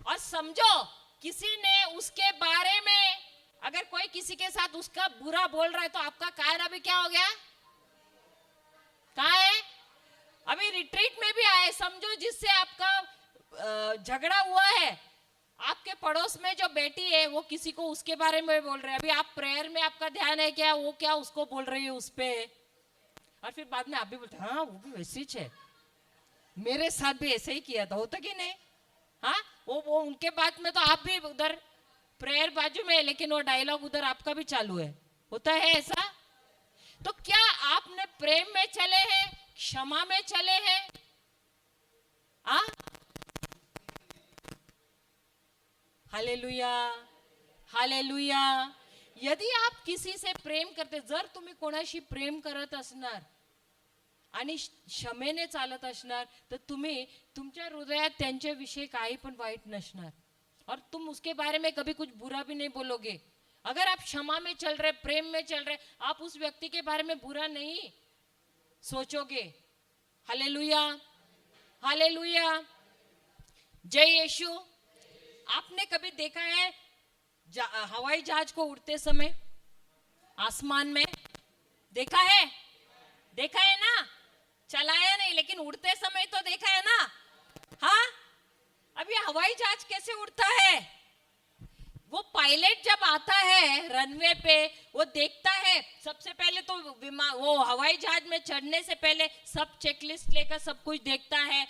और समझो किसी ने उसके बारे में अगर कोई किसी के साथ उसका बुरा बोल रहा है तो आपका कायर अभी क्या हो गया? कहाँ है? अभी रिट्रीट में भी आए. समझो जिससे आपका झगड़ा हुआ है, आपके पड़ोस में जो बेटी है वो किसी को उसके बारे में बोल रहे हैं. अभी आप प्रेयर में आपका ध्यान है क्या वो क्या उसको बोल रही है उस पे, और फिर बाद में आप भी बोलते हाँ वो भी वैसी है, मेरे साथ भी ऐसे ही किया था. होता कि नहीं? हाँ, वो उनके बात में तो आप भी उधर प्रेयर बाजू में है लेकिन वो डायलॉग उधर आपका भी चालू है. होता है ऐसा? तो क्या आपने प्रेम में चले हैं, क्षमा में चले हैं? Hallelujah, hallelujah. यदि आप किसी से प्रेम करते, जर तुम्ही कोणाशी प्रेम करत असणार आणि क्षमेने चालत असणार तर तुम्ही तुमच्या हृदयात त्यांच्याविषयी काही पण वाईट नसणार, और तुम उसके बारे में कभी कुछ बुरा भी नहीं बोलोगे. अगर आप क्षमा में चल रहे, प्रेम में चल रहे, आप उस व्यक्ति के बारे में बुरा नहीं सोचोगे. Hallelujah, hallelujah. जय यीशु. आपने कभी देखा है हवाई जहाज को उड़ते समय आसमान में? देखा है? देखा है ना? चलाया नहीं लेकिन उड़ते समय तो देखा है ना. हाँ, अब ये हवाई जहाज कैसे उड़ता है? वो पायलट जब आता है रनवे पे वो देखता है, सबसे पहले तो वो हवाई जहाज में चढ़ने से पहले सब चेकलिस्ट लेकर सब कुछ देखता है.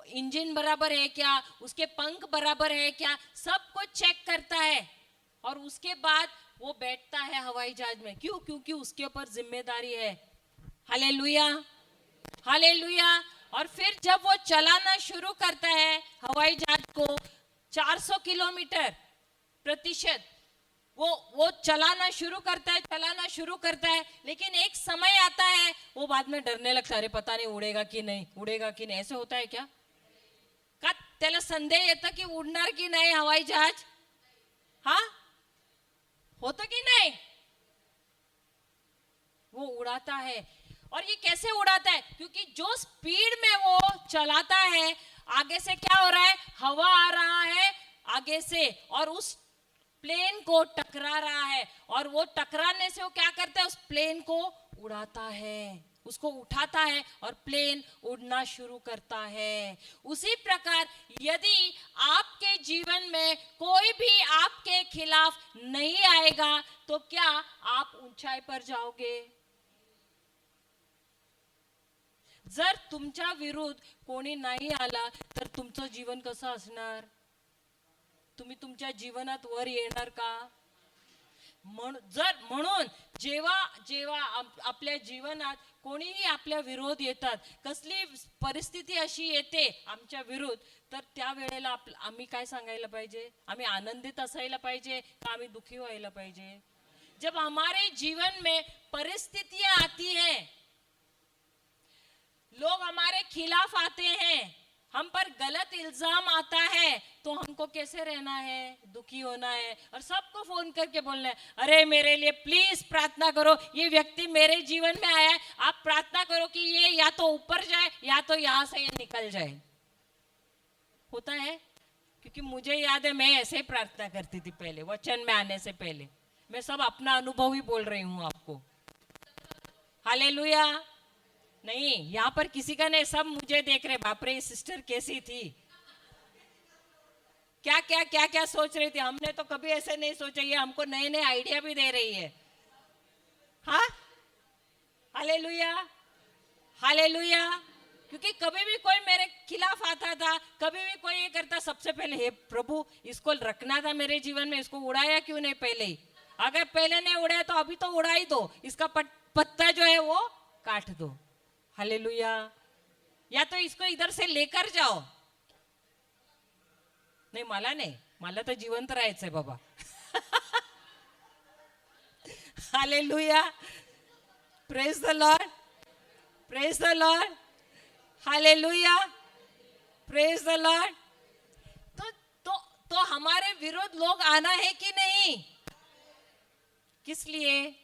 इंजन बराबर है क्या, उसके पंख बराबर है क्या, सब कुछ चेक करता है, और उसके बाद वो बैठता है हवाई जहाज में. क्यों? क्योंकि उसके ऊपर जिम्मेदारी है. Hallelujah, hallelujah. और फिर जब वो चलाना शुरू करता है हवाई जहाज को 400 किलोमीटर प्रतिशत वो चलाना शुरू करता है, चलाना शुरू करता है, लेकिन एक समय आता है वो बाद में डरने लगता है, अरे पता नहीं उड़ेगा कि नहीं, उड़ेगा कि नहीं. ऐसे होता है क्या? का त्याला संदेह येतं की उडणार की नाही हवाई जहाज? हाँ, होतं की नहीं? वो उड़ाता है. और ये कैसे उड़ाता है? क्योंकि जो स्पीड में वो चलाता है आगे से क्या हो रहा है, हवा आ रहा है आगे से, और उस प्लेन को टकरा रहा है, और वो टकराने से वो क्या करता है, उस प्लेन को उड़ाता है, उसको उठाता है और प्लेन उड़ना शुरू करता है। उसी प्रकार यदि आपके जीवन में कोई भी आपके खिलाफ नहीं आएगा तो क्या आप ऊंचाई पर जाओगे? जर तुमच्या विरुद्ध कोणी नाही आला तर तुमचं जीवन कसं असणार? तुम्ही तुमच्या जीवनात वर येणार का? म्हणून जेव्हा जेव्हा आपल्या जीवनात कोणीही आपल्या विरोध येतात, कसली परिस्थिती अशी येते आमच्या विरुद्ध, तर त्या वेळेला आम्ही काय सांगायला पाहिजे? आम्ही आनंदित असायला पाहिजे का आम्ही दुखी व्हायला पाहिजे? जब हमारे जीवन में परिस्थितियां आती हैं, लोग हमारे खिलाफ आते हैं, हम पर गलत इल्जाम आता है, तो हमको कैसे रहना है? दुखी होना है और सबको फोन करके बोलना है, अरे मेरे लिए प्लीज प्रार्थना करो, ये व्यक्ति मेरे जीवन में आया है, आप प्रार्थना करो कि ये या तो ऊपर जाए या तो यहां से ये निकल जाए। होता है, क्योंकि मुझे याद है मैं ऐसे ही प्रार्थना करती थी पहले, वचन में आने से पहले। मैं सब अपना अनुभव ही बोल रही हूं आपको। हालेलुया। नहीं, यहाँ पर किसी का नहीं, सब मुझे देख रहे, बाप रे सिस्टर कैसी थी, क्या क्या क्या क्या सोच रही थी। हमने तो कभी ऐसे नहीं सोचा, ये हमको नए नए आइडिया भी दे रही है। हाँ, हालेलुया, हालेलुया। क्योंकि कभी भी कोई मेरे खिलाफ आता था, कभी भी कोई ये करता, सबसे पहले हे प्रभु इसको रखना था मेरे जीवन में, इसको उड़ाया क्यों नहीं पहले ही? अगर पहले नहीं उड़ाया तो अभी तो उड़ा ही दो, इसका पत्ता जो है वो काट दो। हालेलुया। या तो इसको इधर से लेकर जाओ। नाही, मला नाही, मला तर जिवंत राहायचंय बाबा। Hallelujah, praise the lord, praise the lord, hallelujah, praise the lord. तो हमारे विरोध लोग आना है कि नहीं? किस लिए?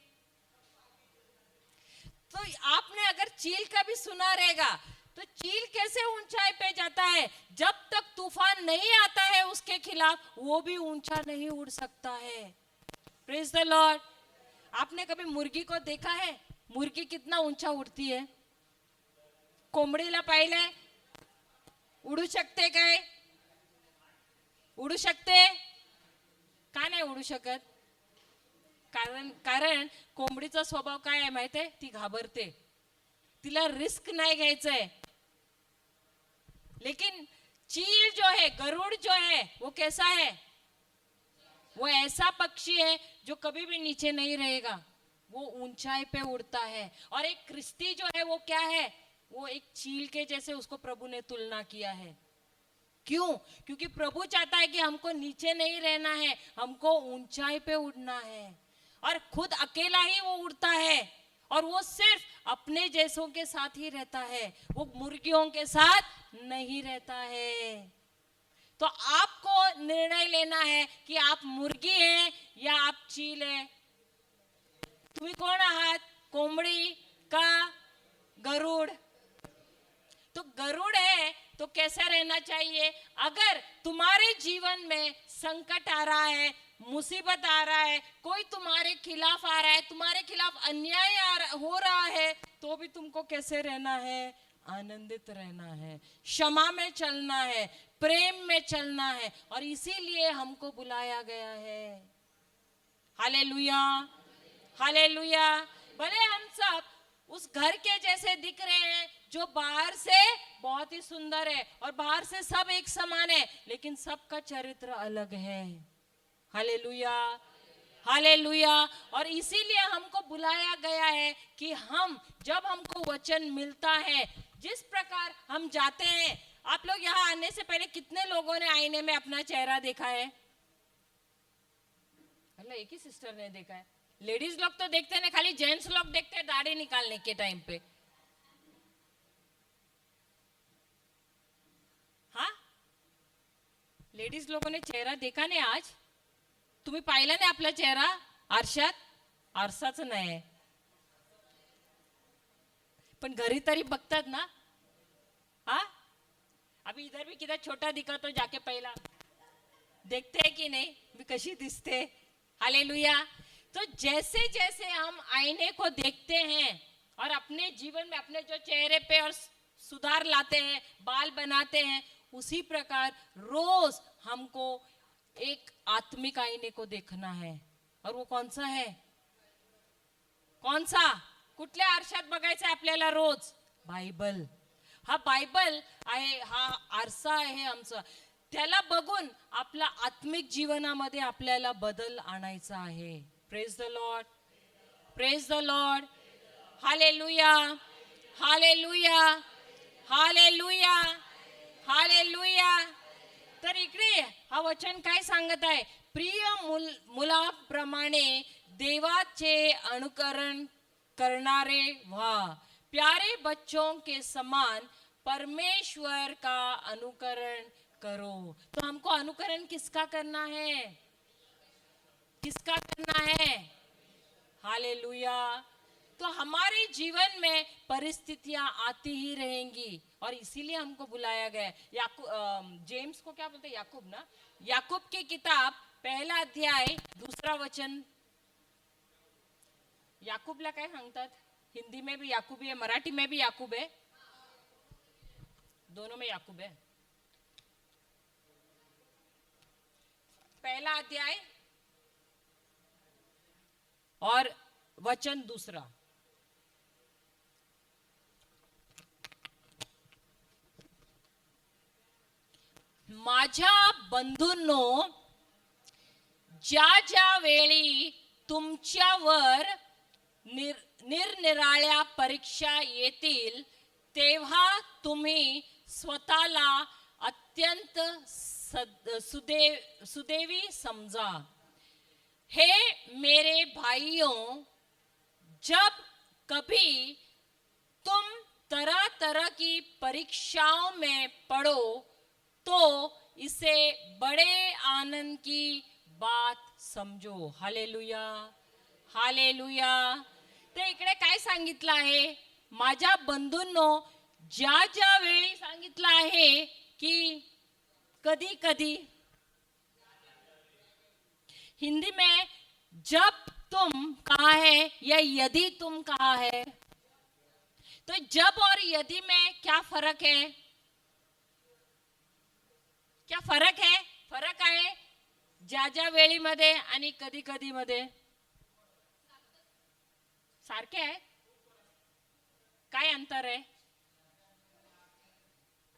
तो आपने अगर चील का भी सुना रहेगा, तो चील कैसे ऊंचाई पे जाता है? जब तक तूफान नहीं आता है उसके खिलाफ, वो भी ऊंचा नहीं उड़ सकता है। Praise the Lord. आपने कभी मुर्गी को देखा है? मुर्गी कितना ऊंचा उड़ती है? कोंबडीला पाहिलंय? उडू शकते काय? उडू शकते का? नाही उडू शकत। कारण कोंबडीचा स्वभाव काय आहे माहितीये? ती घाबरते, तिला रिस्क नाही घ्यायचंय। लेकिन चील जो है, गरुड़ जो है, वो कैसा है? वो ऐसा पक्षी है जो कभी भी नीचे नहीं रहेगा, वो ऊंचाई पे उड़ता है। और एक क्रिस्ती जो है वो क्या है? वो एक चील के जैसे उसको प्रभु ने तुलना किया है। क्यों? क्योंकि प्रभु चाहता है कि हमको नीचे नहीं रहना है, हमको ऊंचाई पे उड़ना है। और खुद अकेला ही वो उड़ता है, और वो सिर्फ अपने जैसों के साथ ही रहता है, वो मुर्गियों के साथ नहीं रहता है। तो आपको निर्णय लेना है कि आप मुर्गी हैं या आप चील हैं। तुम्ही कोण आहात? कोंबडी का गरुड़? तो गरुड़ है तो कैसा रहना चाहिए? अगर तुम्हारे जीवन में संकट आ रहा है, मुसीबत आ रहा है, कोई तुम्हारे खिलाफ आ रहा है, तुम्हारे खिलाफ अन्याय हो रहा है, तो भी तुमको कैसे रहना है? आनंदित रहना है, क्षमा में चलना है, प्रेम में चलना है। और इसीलिए हमको बुलाया गया है। Hallelujah, hallelujah. भले हम सब उस घर के जैसे दिख रहे हैं जो बाहर से बहुत ही सुंदर है और बाहर से सब एक समान है, लेकिन सबका चरित्र अलग है। Hallelujah, hallelujah. और इसीलिए हमको बुलाया गया है कि हम जब हमको वचन मिलता है, जिस प्रकार हम जाते हैं। आप लोग यहाँ आने से पहले कितने लोगों ने आईने में अपना चेहरा देखा है? अल्लाह, एक ही सिस्टर ने देखा है। लेडीज लोग तो देखते हैं, खाली जेंट्स लोग देखते हैं दाढ़ी निकालने के टाइम पे। हाँ, लेडीज लोगों ने चेहरा देखा नाही आज? तुम्ही पाहिला नाही आपला चेहरा आरशात? आरसाच नाही, पण घरी तरी बघतात ना। हाँ, अभी इधर भी किधर छोटा दिखा तो जाके पहला देखते हैं कि नहीं मी कशी दिसते. हालेलुया. तो जैसे जैसे हम आईने को देखते हैं और अपने जीवन में अपने जो चेहरे पे और सुधार लाते हैं, बाल बनाते हैं, उसी प्रकार रोज हमको एक आत्मिक आईने को देखना है. और वो कौन सा है? कौन सा? कुठल्या आरशात बघायचं आहे आपल्याला रोज? बायबल. हा बायबल आहे, हा आरसा आहे आमचा. त्याला बघून आपला आत्मिक जीवनामध्ये आपल्याला बदल आणायचा आहे. Praise the lord. Praise the lord. Hallelujah. Hallelujah. Hallelujah. Hallelujah. तर इकडे हा वचन काय सांगत आहे? प्रिय मुलाप्रमाणे देवाचे अनुकरण करणारे व्हा, प्यारे बच्चों के समान परमेश्वर का अनुकरण करो. तो हमको अनुकरण किसका करना है? किसका करना है? हालेलुया. तो हमारे जीवन में परिस्थितियां आती ही रहेंगी और इसीलिए हमको बुलाया गया है. जेम्स को क्या बोलते हैं? याकूब ना. याकूब की किताब पहला अध्याय दूसरा वचन. याकूबला काय सांगतात? हिंदी में भी याकूब है, मराठी में भी याकूब है, दोनों में याकूब है. पहला अध्याय और वचन दूसरा. माझ्या बंधूंनो, ज्या ज्या वेळी तुमच्यावर निरनिराळ्या परीक्षा येतील, तेव्हा तुम्ही स्वतःला अत्यंत सुदैवी समजा. हे मेरे भाइयों, जब कभी तुम तरह तरह की परीक्षाओं में पड़ो तो इसे बड़े आनंद की बात समजो. हालेलुया. हालेलुया. तर इकडे काय सांगितलं आहे? माझ्या बंधूंनो, ज्या ज्या वेळी सांगितलं आहे की कधी कधी. हिंदी में जब तुम कहा है या यदि तुम कहा है. तो जब और यदि में क्या फरक है? क्या फरक है? फरक आहे ज्या ज्या वेळीमध्ये आणि कधी कधी मध्ये. सारखे आहे? काय अंतर आहे?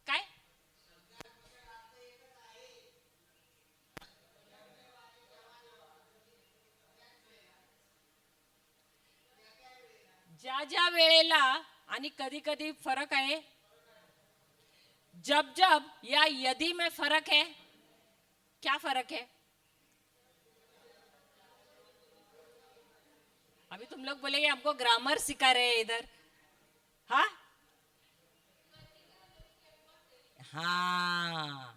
काय? ज्या ज्या वेळेला आणि कधी कधी फरक आहे. जब जब या यदि में फर्क है. क्या फर्क है? अभी तुम लोग बोलेंगे हमको ग्रामर सिखा रहे हैं इधर. हाँ हाँ.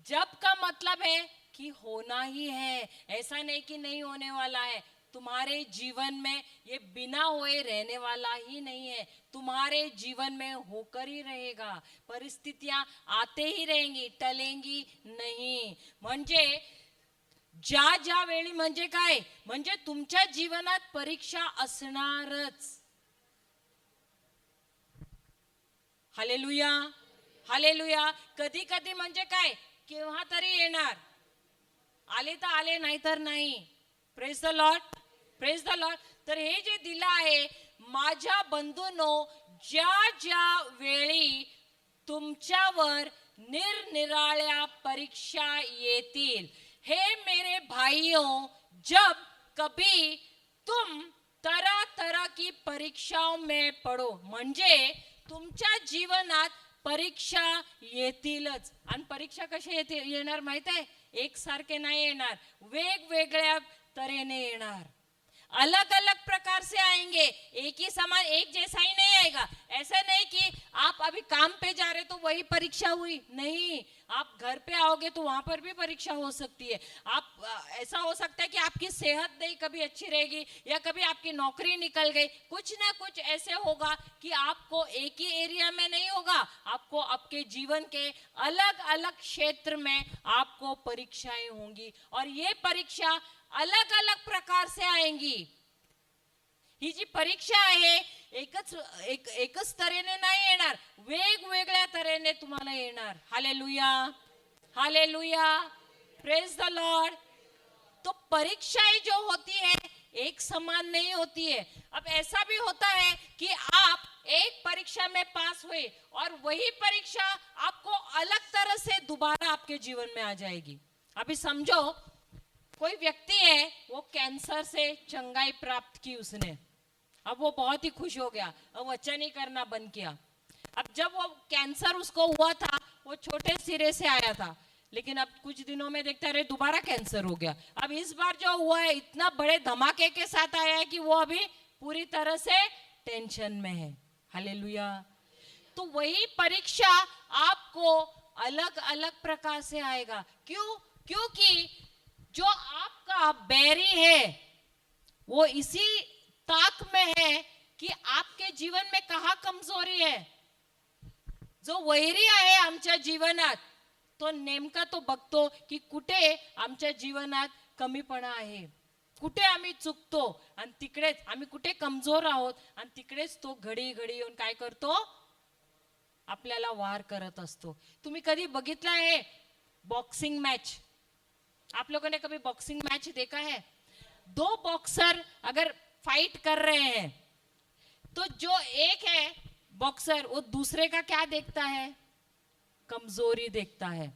जब का मतलब है कि होना ही है, ऐसा नहीं कि नहीं होने वाला है. तुम्हारे जीवन में ये बिना हुए रहने वाला ही नहीं है, तुम्हारे जीवन में होकर ही रहेगा. परिस्थितियां आते ही रहेंगी, टलेंगी नहीं. म्हणजे ज्या ज्या वेळी म्हणजे काय? म्हणजे तुमच्या जीवनात परीक्षा असणारच. हालेलुया. हालेलुया. कधी कधी म्हणजे काय? केव्हा तरी येणार. आले तर आले, नाही तर नाही. Praise the lord. Praise the Lord. तर हे जे दिलं आहे, माझ्या बंधूंनो, ज्या ज्या वेळी तुमच्यावर निरनिराळ्या परीक्षा येतील. हे मेरे भाइयों, जब कभी तुम तरह तरह की परीक्षाओं में पड़ो. म्हणजे तुमच्या जीवनात परीक्षा येतीलच. आणि परीक्षा कशी येणार माहित आहे? एकसारखे नाही येणार, वेगवेगळ्या तऱ्हेने येणार. अलग अलग प्रकार से आएंगे, एक ही समान एक जैसा ही नहीं आएगा. ऐसा नहीं कि आप अभी काम पे जा रहे तो वही परीक्षा हुई, नहीं. आप घर पे आओगे तो वहां पर भी परीक्षा हो सकती है। ऐसा हो सकता है कि आपकी सेहत नहीं कभी अच्छी रहेगी, या कभी आपकी नौकरी निकल गई, कुछ ना कुछ ऐसे होगा कि आपको एक ही एरिया में नहीं होगा, आपको आपके जीवन के अलग अलग क्षेत्र में आपको परीक्षाएं होंगी, और ये परीक्षा अलग अलग प्रकार से आएंगी। ही जी परीक्षा आहे एकच तऱ्हेने नाही येणार, वेगवेगळ्या तऱ्हेने तुम्हाला येणार। Hallelujah, hallelujah, praise the lord. तो परीक्षाएं जो होती है एक समान नहीं होती है। अब ऐसा भी होता है कि आप एक परीक्षा में पास हुए और वही परीक्षा आपको अलग तरह से दोबारा आपके जीवन में आ जाएगी। अभी समझो कोई व्यक्ति है, वो कैंसर से चंगाई प्राप्त की उसने, अब वो बहुत ही खुश हो गया, अब वचन ही करना बंद किया। अब जब वो कैंसर उसको हुआ था, वो छोटे सिरे से आया था, लेकिन अब कुछ दिनों में देखता रहे दोबारा कैंसर हो गया। अब इस बार जो हुआ है इतना बड़े धमाके के साथ आया है कि वो अभी पूरी तरह से टेंशन में है। हालेलुया। तो वही परीक्षा आपको अलग अलग प्रकार से आएगा। क्यों? क्योंकि जो आपका बैरी है वो इसी ताक में है की आपके जीवन में कहा कमजोरी आहे। जो वैरी आहे आमच्या जीवनात तो नेमका तो बघतो की कुठे आमच्या जीवनात कमीपणा आहे, कुठे आम्ही चुकतो, आणि तिकडेच आम्ही कुठे कमजोर आहोत, आणि तिकडेच तो घडी घडी येऊन काय करतो, आपल्याला वार करत असतो। तुम्ही कधी बघितला है बॉक्सिंग मैच? आप लोगों ने कभी बॉक्सिंग मैच देखा है? दो बॉक्सर अगर फाइट कर रहे हैं तो जो एक है बॉक्सर वो दूसरे का क्या देखता है, कमजोरी देखता है।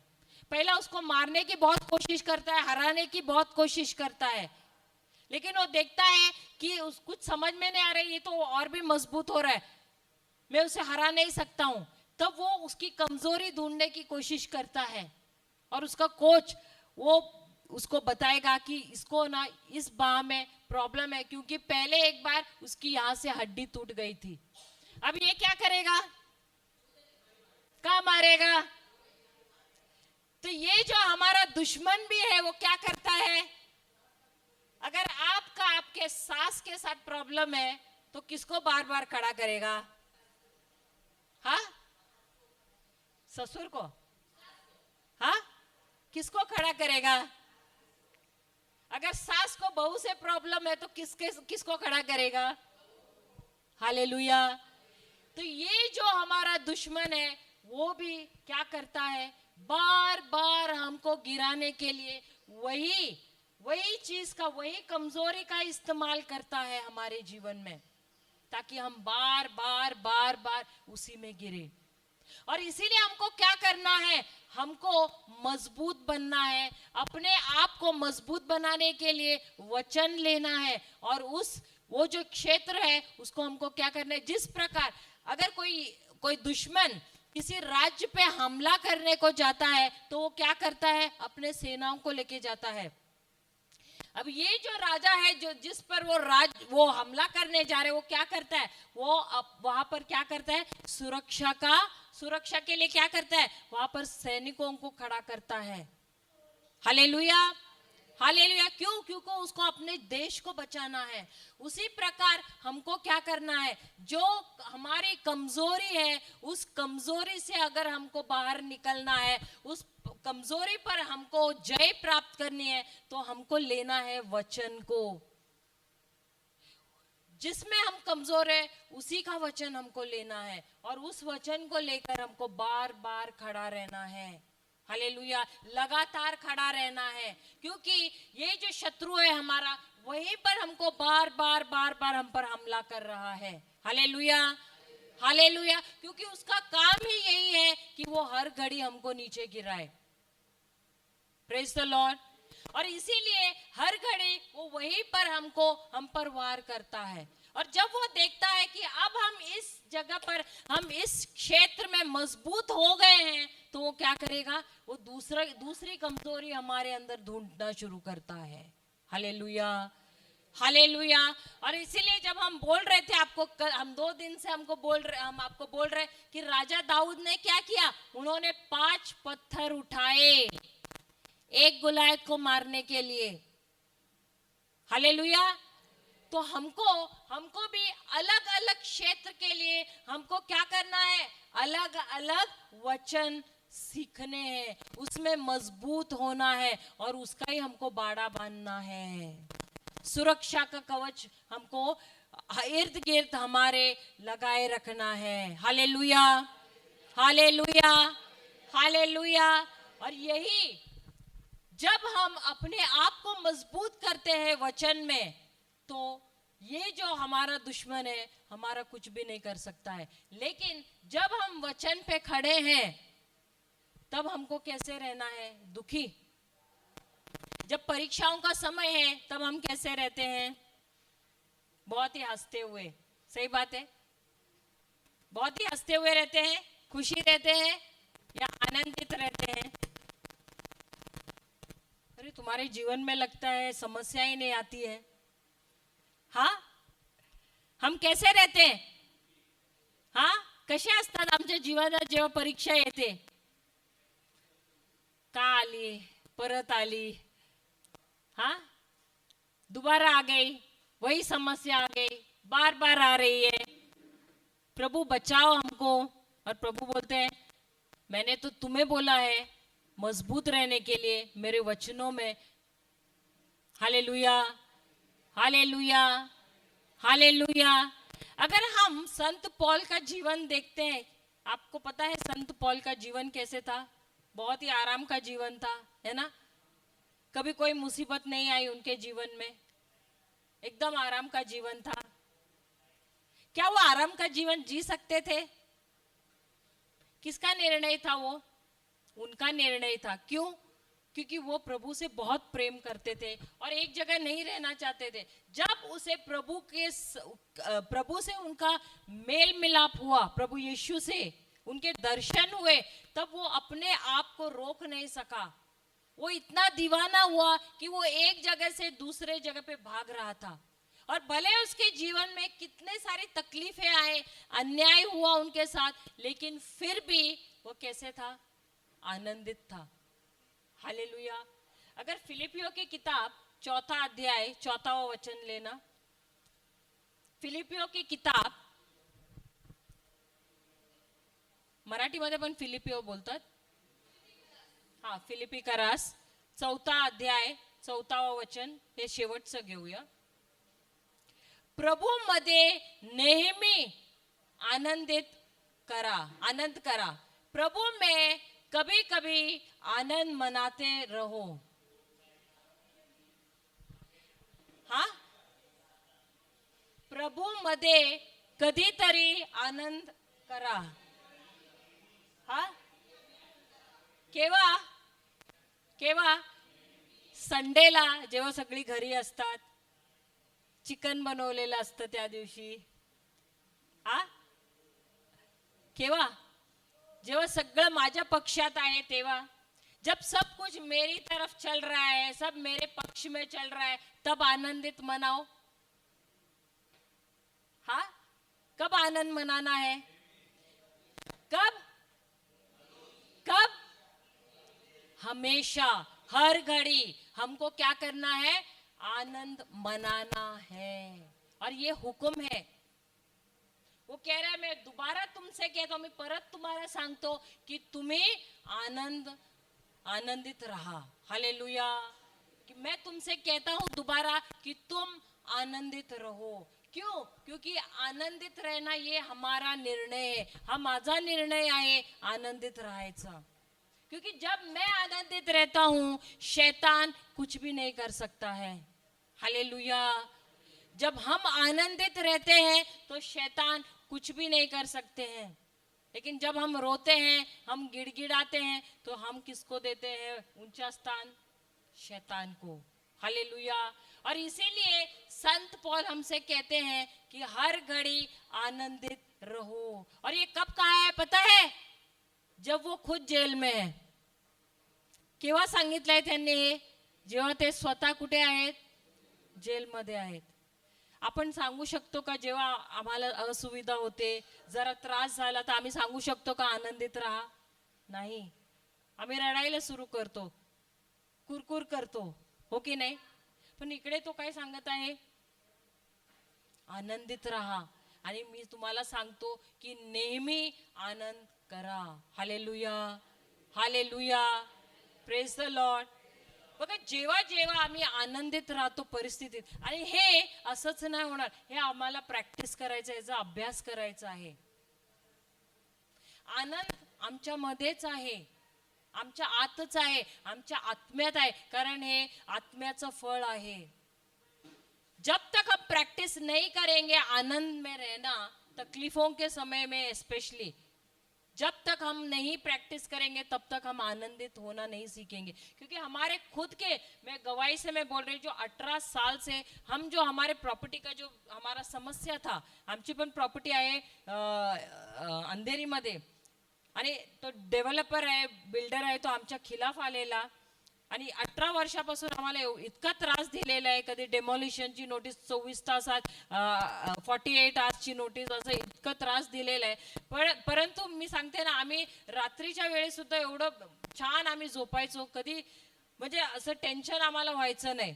पहला उसको मारने की बहुत कोशिश करता है, हराने की बहुत कोशिश करता है, लेकिन वो देखता है कि उस कुछ समझ में नहीं आ रही, ये तो और भी मजबूत हो रहा है, मैं उसे हरा नहीं सकता हूं। तब वो उसकी कमजोरी ढूंढने की कोशिश करता है, और उसका कोच वो उसको बताएगा कि इसको ना इस बाह में प्रॉब्लम है, क्योंकि पहले एक बार उसकी यहां से हड्डी टूट गई थी। अब ये क्या करेगा, कहाँ मारेगा? तो ये जो हमारा दुश्मन भी है वो क्या करता है, अगर आपका आपके सास के साथ प्रॉब्लम है तो किसको बार बार खड़ा करेगा? हाँ, ससुर को? हाँ, किसको खड़ा करेगा? अगर सास को बहू से प्रॉब्लम है तो किसको खड़ा करेगा? हालेलुया। तो ये जो हमारा दुश्मन है वो भी क्या करता है, बार बार हमको गिराने के लिए वही चीज का, वही कमजोरी का इस्तेमाल करता है हमारे जीवन में, ताकि हम बार बार बार बार उसी में गिरे। और इसीलिए हमको क्या करना है, हमको मजबूत बनना है। अपने आप को मजबूत बनाने के लिए वचन लेना है, और वो जो क्षेत्र है उसको हमको क्या करना है, जिस प्रकार अगर कोई दुश्मन किसी राज्य पे हमला करने को जाता है तो वो क्या करता है, अपने सेनाओं को लेके जाता है। अब ये जो राजा है जो जिस पर वो हमला करने जा रहे, वो क्या करता है, वो वहां पर क्या करता है, सुरक्षा के लिए क्या करता है, वहां पर सैनिकों को खड़ा करता है। Hallelujah, hallelujah. क्यों? क्योंकि उसको अपने देश को बचाना है। उसी प्रकार हमको क्या करना है, जो हमारी कमजोरी है उस कमजोरी से अगर हमको बाहर निकलना है, उस कमजोरी पर हमको जय प्राप्त करनी है, तो हमको लेना है वचन को। जिसमें हम कमजोर है उसी का वचन हमको लेना है, और उस वचन को लेकर हमको बार बार खड़ा रहना है। हालेलुया, लगातार खड़ा रहना है, क्योंकि ये जो शत्रु है हमारा, वहीं पर हमको बार बार बार बार हम पर हमला कर रहा है। Hallelujah, hallelujah. क्योंकि उसका काम ही यही है कि वो हर घड़ी हमको नीचे गिराए। Praise the Lord. और इसीलिए हर घड़ी वो वहीं पर हम पर वार करता है। और जब वो देखता है कि अब हम इस जगह पर, हम इस क्षेत्र में मजबूत हो गए हैं, तो वो क्या करेगा, वो दूसरी कमजोरी हमारे अंदर ढूंढना शुरू करता है। Hallelujah, hallelujah. और इसीलिए जब हम बोल रहे थे आपको, हम 2 दिन से हम आपको बोल रहे कि राजा दाऊद ने क्या किया, उन्होंने 5 पत्थर उठाए एक गुलायत को मारने के लिए। हालेलुया। तो हमको भी अलग अलग क्षेत्र के लिए हमको क्या करना है, अलग अलग वचन सीखने हैं, उसमें मजबूत होना है और उसका ही हमको बाड़ा बांधना है। सुरक्षा का कवच हमको इर्द गिर्द हमारे लगाए रखना है। Hallelujah, hallelujah, hallelujah. और यही जब हम अपने आप को मजबूत करते हैं वचन में, तो ये जो हमारा दुश्मन है हमारा कुछ भी नहीं कर सकता है। लेकिन जब हम वचन पे खड़े हैं तब हमको कैसे रहना है, दुखी। जब परीक्षाओं का समय है तब हम कैसे रहते हैं, बहुत ही हंसते हुए। सही बात है, बहुत ही हंसते हुए रहते हैं, खुशी रहते हैं या आनंदित रहते हैं। अरे तुम्हारे जीवन में लगता है समस्याएं नहीं आती है। हाँ, हम कैसे रहते हैं? हाँ, कसे असतात आमच्या जीवनात जेव्हा परीक्षा येते, का आली, परत आली, हाँ, दोबारा आ गई, वही समस्या आ गई, बार बार आ रही है, प्रभु बचाओ हमको। और प्रभु बोलते हैं मैंने तो तुम्हें बोला है मजबूत रहने के लिए मेरे वचनों में। Hallelujah, hallelujah, hallelujah. अगर हम संत पौल का जीवन देखते हैं, आपको पता है संत पौल का जीवन कैसे था? बहुत ही आराम का जीवन था, है ना? कभी कोई मुसीबत नहीं आई उनके जीवन में, एकदम आराम का जीवन था। क्या वो आराम का जीवन जी सकते थे? किसका निर्णय था वो? उनका निर्णय था। क्यों? क्योंकि वो प्रभु से बहुत प्रेम करते थे और एक जगह नहीं रहना चाहते थे। जब उसे प्रभु से उनका मेल मिलाप हुआ, प्रभु यीशु से उनके दर्शन हुए, तब वो अपने आप को रोक नहीं सका। वो इतना दीवाना हुआ कि वो एक जगह से दूसरे जगह पे भाग रहा था। और भले उसके जीवन में कितने सारी तकलीफें आए, अन्याय हुआ उनके साथ, लेकिन फिर भी वो कैसे था? आनंदित था। हालेलुया। अगर फिलिपियों की किताब 4 अध्याय 4वां वचन लेना, फिलिपियों की किताब, मराठीमध्ये पण फिलिपियो बोलतात, हा, फिलिपी करास 4 अध्याय 4वां वचन, हे शेवटचं घेऊया। प्रभू मध्ये नेहमी आनंद करा। प्रभु में कभी कभी आनंद मनाते रहो। हा, प्रभु मध्ये कधीतरी आनंद करा। हा, केव्हा? केव्हा? संडेला जेव्हा सगळी घरी असतात, चिकन बनवलेलं असतं त्या दिवशी। हा, केव्हा? जेव्हा सगळं माझ्या पक्षात आहे तेव्हा, जब सब कुछ मेरी तरफ चल रहा है, सब मेरे पक्ष में चल रहा है, तब आनंदित मनाओ। हाँ, कब आनंद मनाना है? कब? कब? हमेशा, हर घड़ी हमको क्या करना है? आनंद मनाना है। और ये हुक्म है। वो कह रहा है मैं दोबारा तुमसे कहता हूं, मैं परत तुम्हारा सांगतो कि तुम्ही आनंदित रहा। हालेलुया। कि मैं तुमसे कहता हूं दोबारा कि तुम आनंदित रहो। क्यों? क्योंकि आनंदित रहना ये हमारा निर्णय है, हा माझा निर्णय आहे आनंदित राहायचा। क्योंकि जब मैं आनंदित रहता हूं, शैतान कुछ भी नहीं कर सकता है। हालेलुया। जब हम आनंदित रहते हैं तो शैतान कुछ भी नहीं कर सकते हैं। लेकिन जब हम रोते हैं, हम गिड़गिड़ाते हैं, तो हम किसको देते हैं ऊंचा स्थान? शैतान को। हालेलुया। और इसीलिए संत पौल हमसे कहते हैं कि हर घड़ी आनंदित रहो। और ये कब कहा है पता है? जब वो खुद जेल में है। केव्हा सांगितलंय त्यांनी? जेव्हा ते स्वतः कुठे आहेत? जेलमध्ये आहेत. आपण सांगू शकतो का जेव्हा आम्हाला असुविधा होते, जरा त्रास झाला तर आम्ही सांगू शकतो का आनंदित राहा? नाही, आम्ही रडायला सुरू करतो, कुरकुर करतो, हो की नाही? पण इकडे तो काय सांगत आहे? आनंदित राहा. आणि मी तुम्हाला सांगतो की नेहमी आनंद करा. Hallelujah, hallelujah, praise the Lord. बघा, जेव्हा जेव्हा आम्ही आनंदित राहतो परिस्थितीत, आणि हे असंच नाही होणार, हे आम्हाला प्रॅक्टिस करायचं, याचा अभ्यास करायचा आहे. आनंद आमच्या मध्येच आहे, आमच्या आतच आहे, आमच्या आत्म्यात आहे, कारण हे आत्म्याचं फळ आहे. जब तक हम प्रैक्टिस नहीं करेंगे आनंद में रहना, तकलीफों के समय में स्पेशली, जब तक हम नहीं प्रैक्टिस करेंगे तब तक हम आनंदित होना नहीं सीखेंगे. क्योंकि हमारे खुद के, मैं गवाही से मैं बोल रही हूँ, जो 18 साल से हम जो हमारे प्रॉपर्टी का जो हमारा समस्या था, आमची पण प्रॉपर्टी आहे अंधेरीमध्ये, आणि तो डेव्हलपर आहे, बिल्डर आहे, तो आमच्या खिलाफ आलेला, आणि 18 वर्षापासून आम्हाला इतका त्रास दिलेला आहे. कधी डेमॉलिशनची नोटीस 24 तासात, 48 आवर्सची नोटीस, असं इतकं त्रास दिलेला आहे. परंतु मी सांगते ना, आम्ही रात्रीच्या वेळेस सुद्धा एवढं छान आम्ही झोपायचो, कधी म्हणजे असं टेन्शन आम्हाला व्हायचं नाही.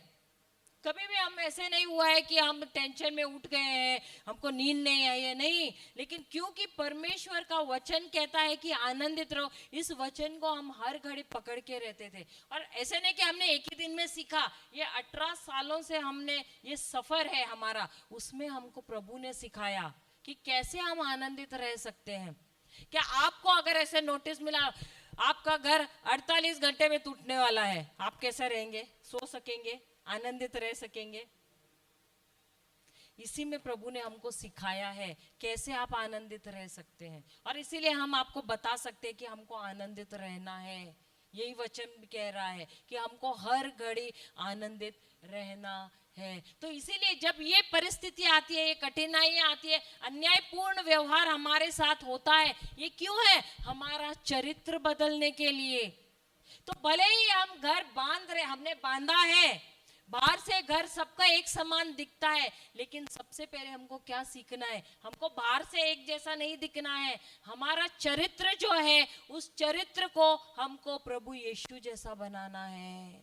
कभी भी हम ऐसे नहीं हुआ है कि हम टेंशन में उठ गए हैं, हमको नींद नहीं आई है, नहीं. लेकिन क्योंकि परमेश्वर का वचन कहता है कि आनंदित रहो, इस वचन को हम हर घड़ी पकड़ के रहते थे. और ऐसे नहीं कि हमने एक ही दिन में सीखा, ये 18 सालों से हमने, ये सफर है हमारा, उसमें हमको प्रभु ने सिखाया कि कैसे हम आनंदित रह सकते हैं. क्या आपको अगर ऐसे नोटिस मिला, आपका घर 48 घंटे में टूटने वाला है, आप कैसे रहेंगे? सो सकेंगे? आनंदित रह सकेंगे? इसी में प्रभु ने हमको सिखाया है कैसे आप आनंदित रह सकते हैं, और इसीलिए हम आपको बता सकते हैं कि हमको आनंदित रहना है. यही वचन भी कह रहा है कि हमको हर घड़ी आनंदित रहना है. तो इसीलिए जब ये परिस्थिति आती है, ये कठिनाइयां आती है, अन्यायपूर्ण व्यवहार हमारे साथ होता है, ये क्यों है? हमारा चरित्र बदलने के लिए. तो भले ही हम घर बांध रहे, हमने बांधा है, बाहर से घर सबका एक समान दिखता है, लेकिन सबसे पहले हमको क्या सीखना है? हमको बाहर से एक जैसा नहीं दिखना है. हमारा चरित्र जो है, उस चरित्र को हमको प्रभु यीशु जैसा बनाना है.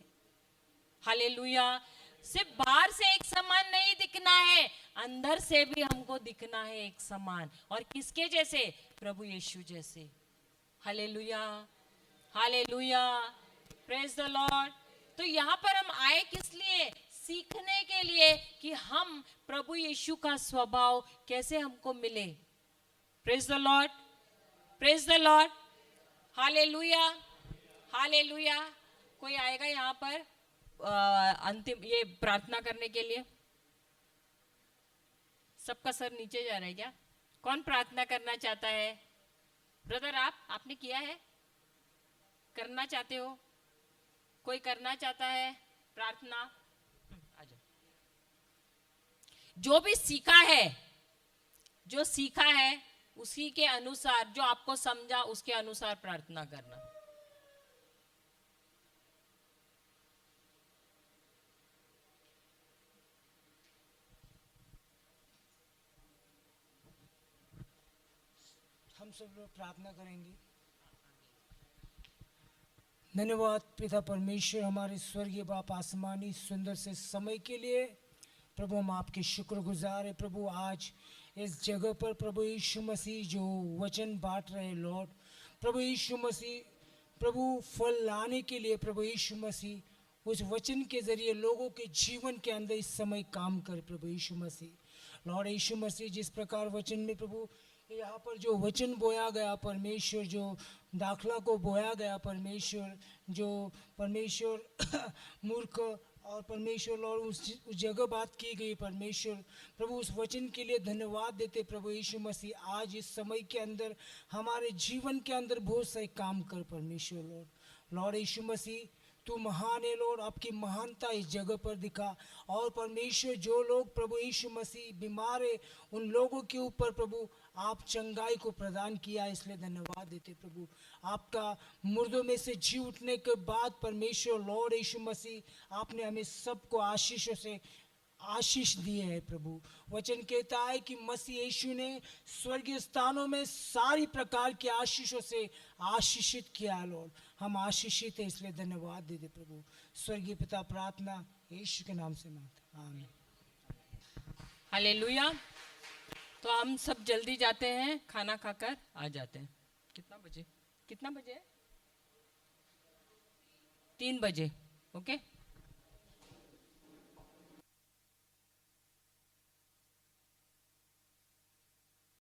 हालेलुया. सिर्फ बाहर से एक समान नहीं दिखना है, अंदर से भी हमको दिखना है एक समान. और किसके जैसे? प्रभु यीशु जैसे. Hallelujah, hallelujah, praise the lord. तो यहाँ पर हम आए किस लिए? सीखने के लिए कि हम प्रभु यीशु का स्वभाव कैसे हमको मिले. Praise the lord, praise the lord, hallelujah, hallelujah. कोई आएगा यहाँ पर अंतिम ये प्रार्थना करने के लिए? सबका सर नीचे जा रहा है क्या? कौन प्रार्थना करना चाहता है? ब्रदर, आपने किया है? करना चाहते हो? कोई करना चाहता है प्रार्थना? आ जाओ. जो भी सीखा है, जो सीखा है उसी के अनुसार, जो आपको समझा उसके अनुसार प्रार्थना करना. हम सब लोग प्रार्थना करेंगे. धन्यवाद पिता परमेश्वर, हमारे स्वर्गीय बाप, आसमानी सुंदर से समय के लिए प्रभु हम आपके शुक्रगुजार है. प्रभु आज इस जगह पर प्रभु यीशु मसीह जो वचन बांट रहे लॉर्ड, प्रभु यीशु मसीह, प्रभु फल लाने के लिए प्रभु यीशु मसीह उस वचन के जरिए लोगों के जीवन के अंदर इस समय काम कर. प्रभु यीशु मसीह, लॉर्ड यीशु मसीह, जिस प्रकार वचन में प्रभु यहाँ पर जो वचन बोया गया परमेश्वर, जो दाखला को बोया गया परमेश्वर, जो परमेश्वर मूर्ख और परमेश्वर लॉर्ड उस जगह बात की गई परमेश्वर, प्रभु उस वचन के लिए धन्यवाद देते. प्रभु यीशु मसीह आज इस समय के अंदर हमारे जीवन के अंदर बहुत से काम कर परमेश्वर लॉर्ड. लॉर्ड यीशु मसीह, तू महान है लॉर्ड, आपकी महानता इस जगह पर दिखा. और परमेश्वर जो लोग प्रभु यीशु मसीह बीमार है, उन लोगों के ऊपर प्रभु आप चंगाई को प्रदान किया, इसलिए धन्यवाद देते. प्रभु आपका मुर्दों में से जी उठने के बाद परमेश्वर लॉर्ड यीशु मसीह, आपने हमें सबको आशीषों से आशीष दिए है प्रभु। वचन कहता है कि मसीह यीशु ने स्वर्गीय स्थानों में सारी प्रकार के आशीषों से आशीषित किया लॉर्ड। हम आशीषित है, इसलिए धन्यवाद देते प्रभु। स्वर्गीय पिता, प्रार्थना यीशु के नाम से मांगते हैं, आमीन। हालेलुया। तो हम सब जल्दी जाते हैं, खाना खाकर आ जाते हैं। कितना बजे है? 3 बजे, ओके।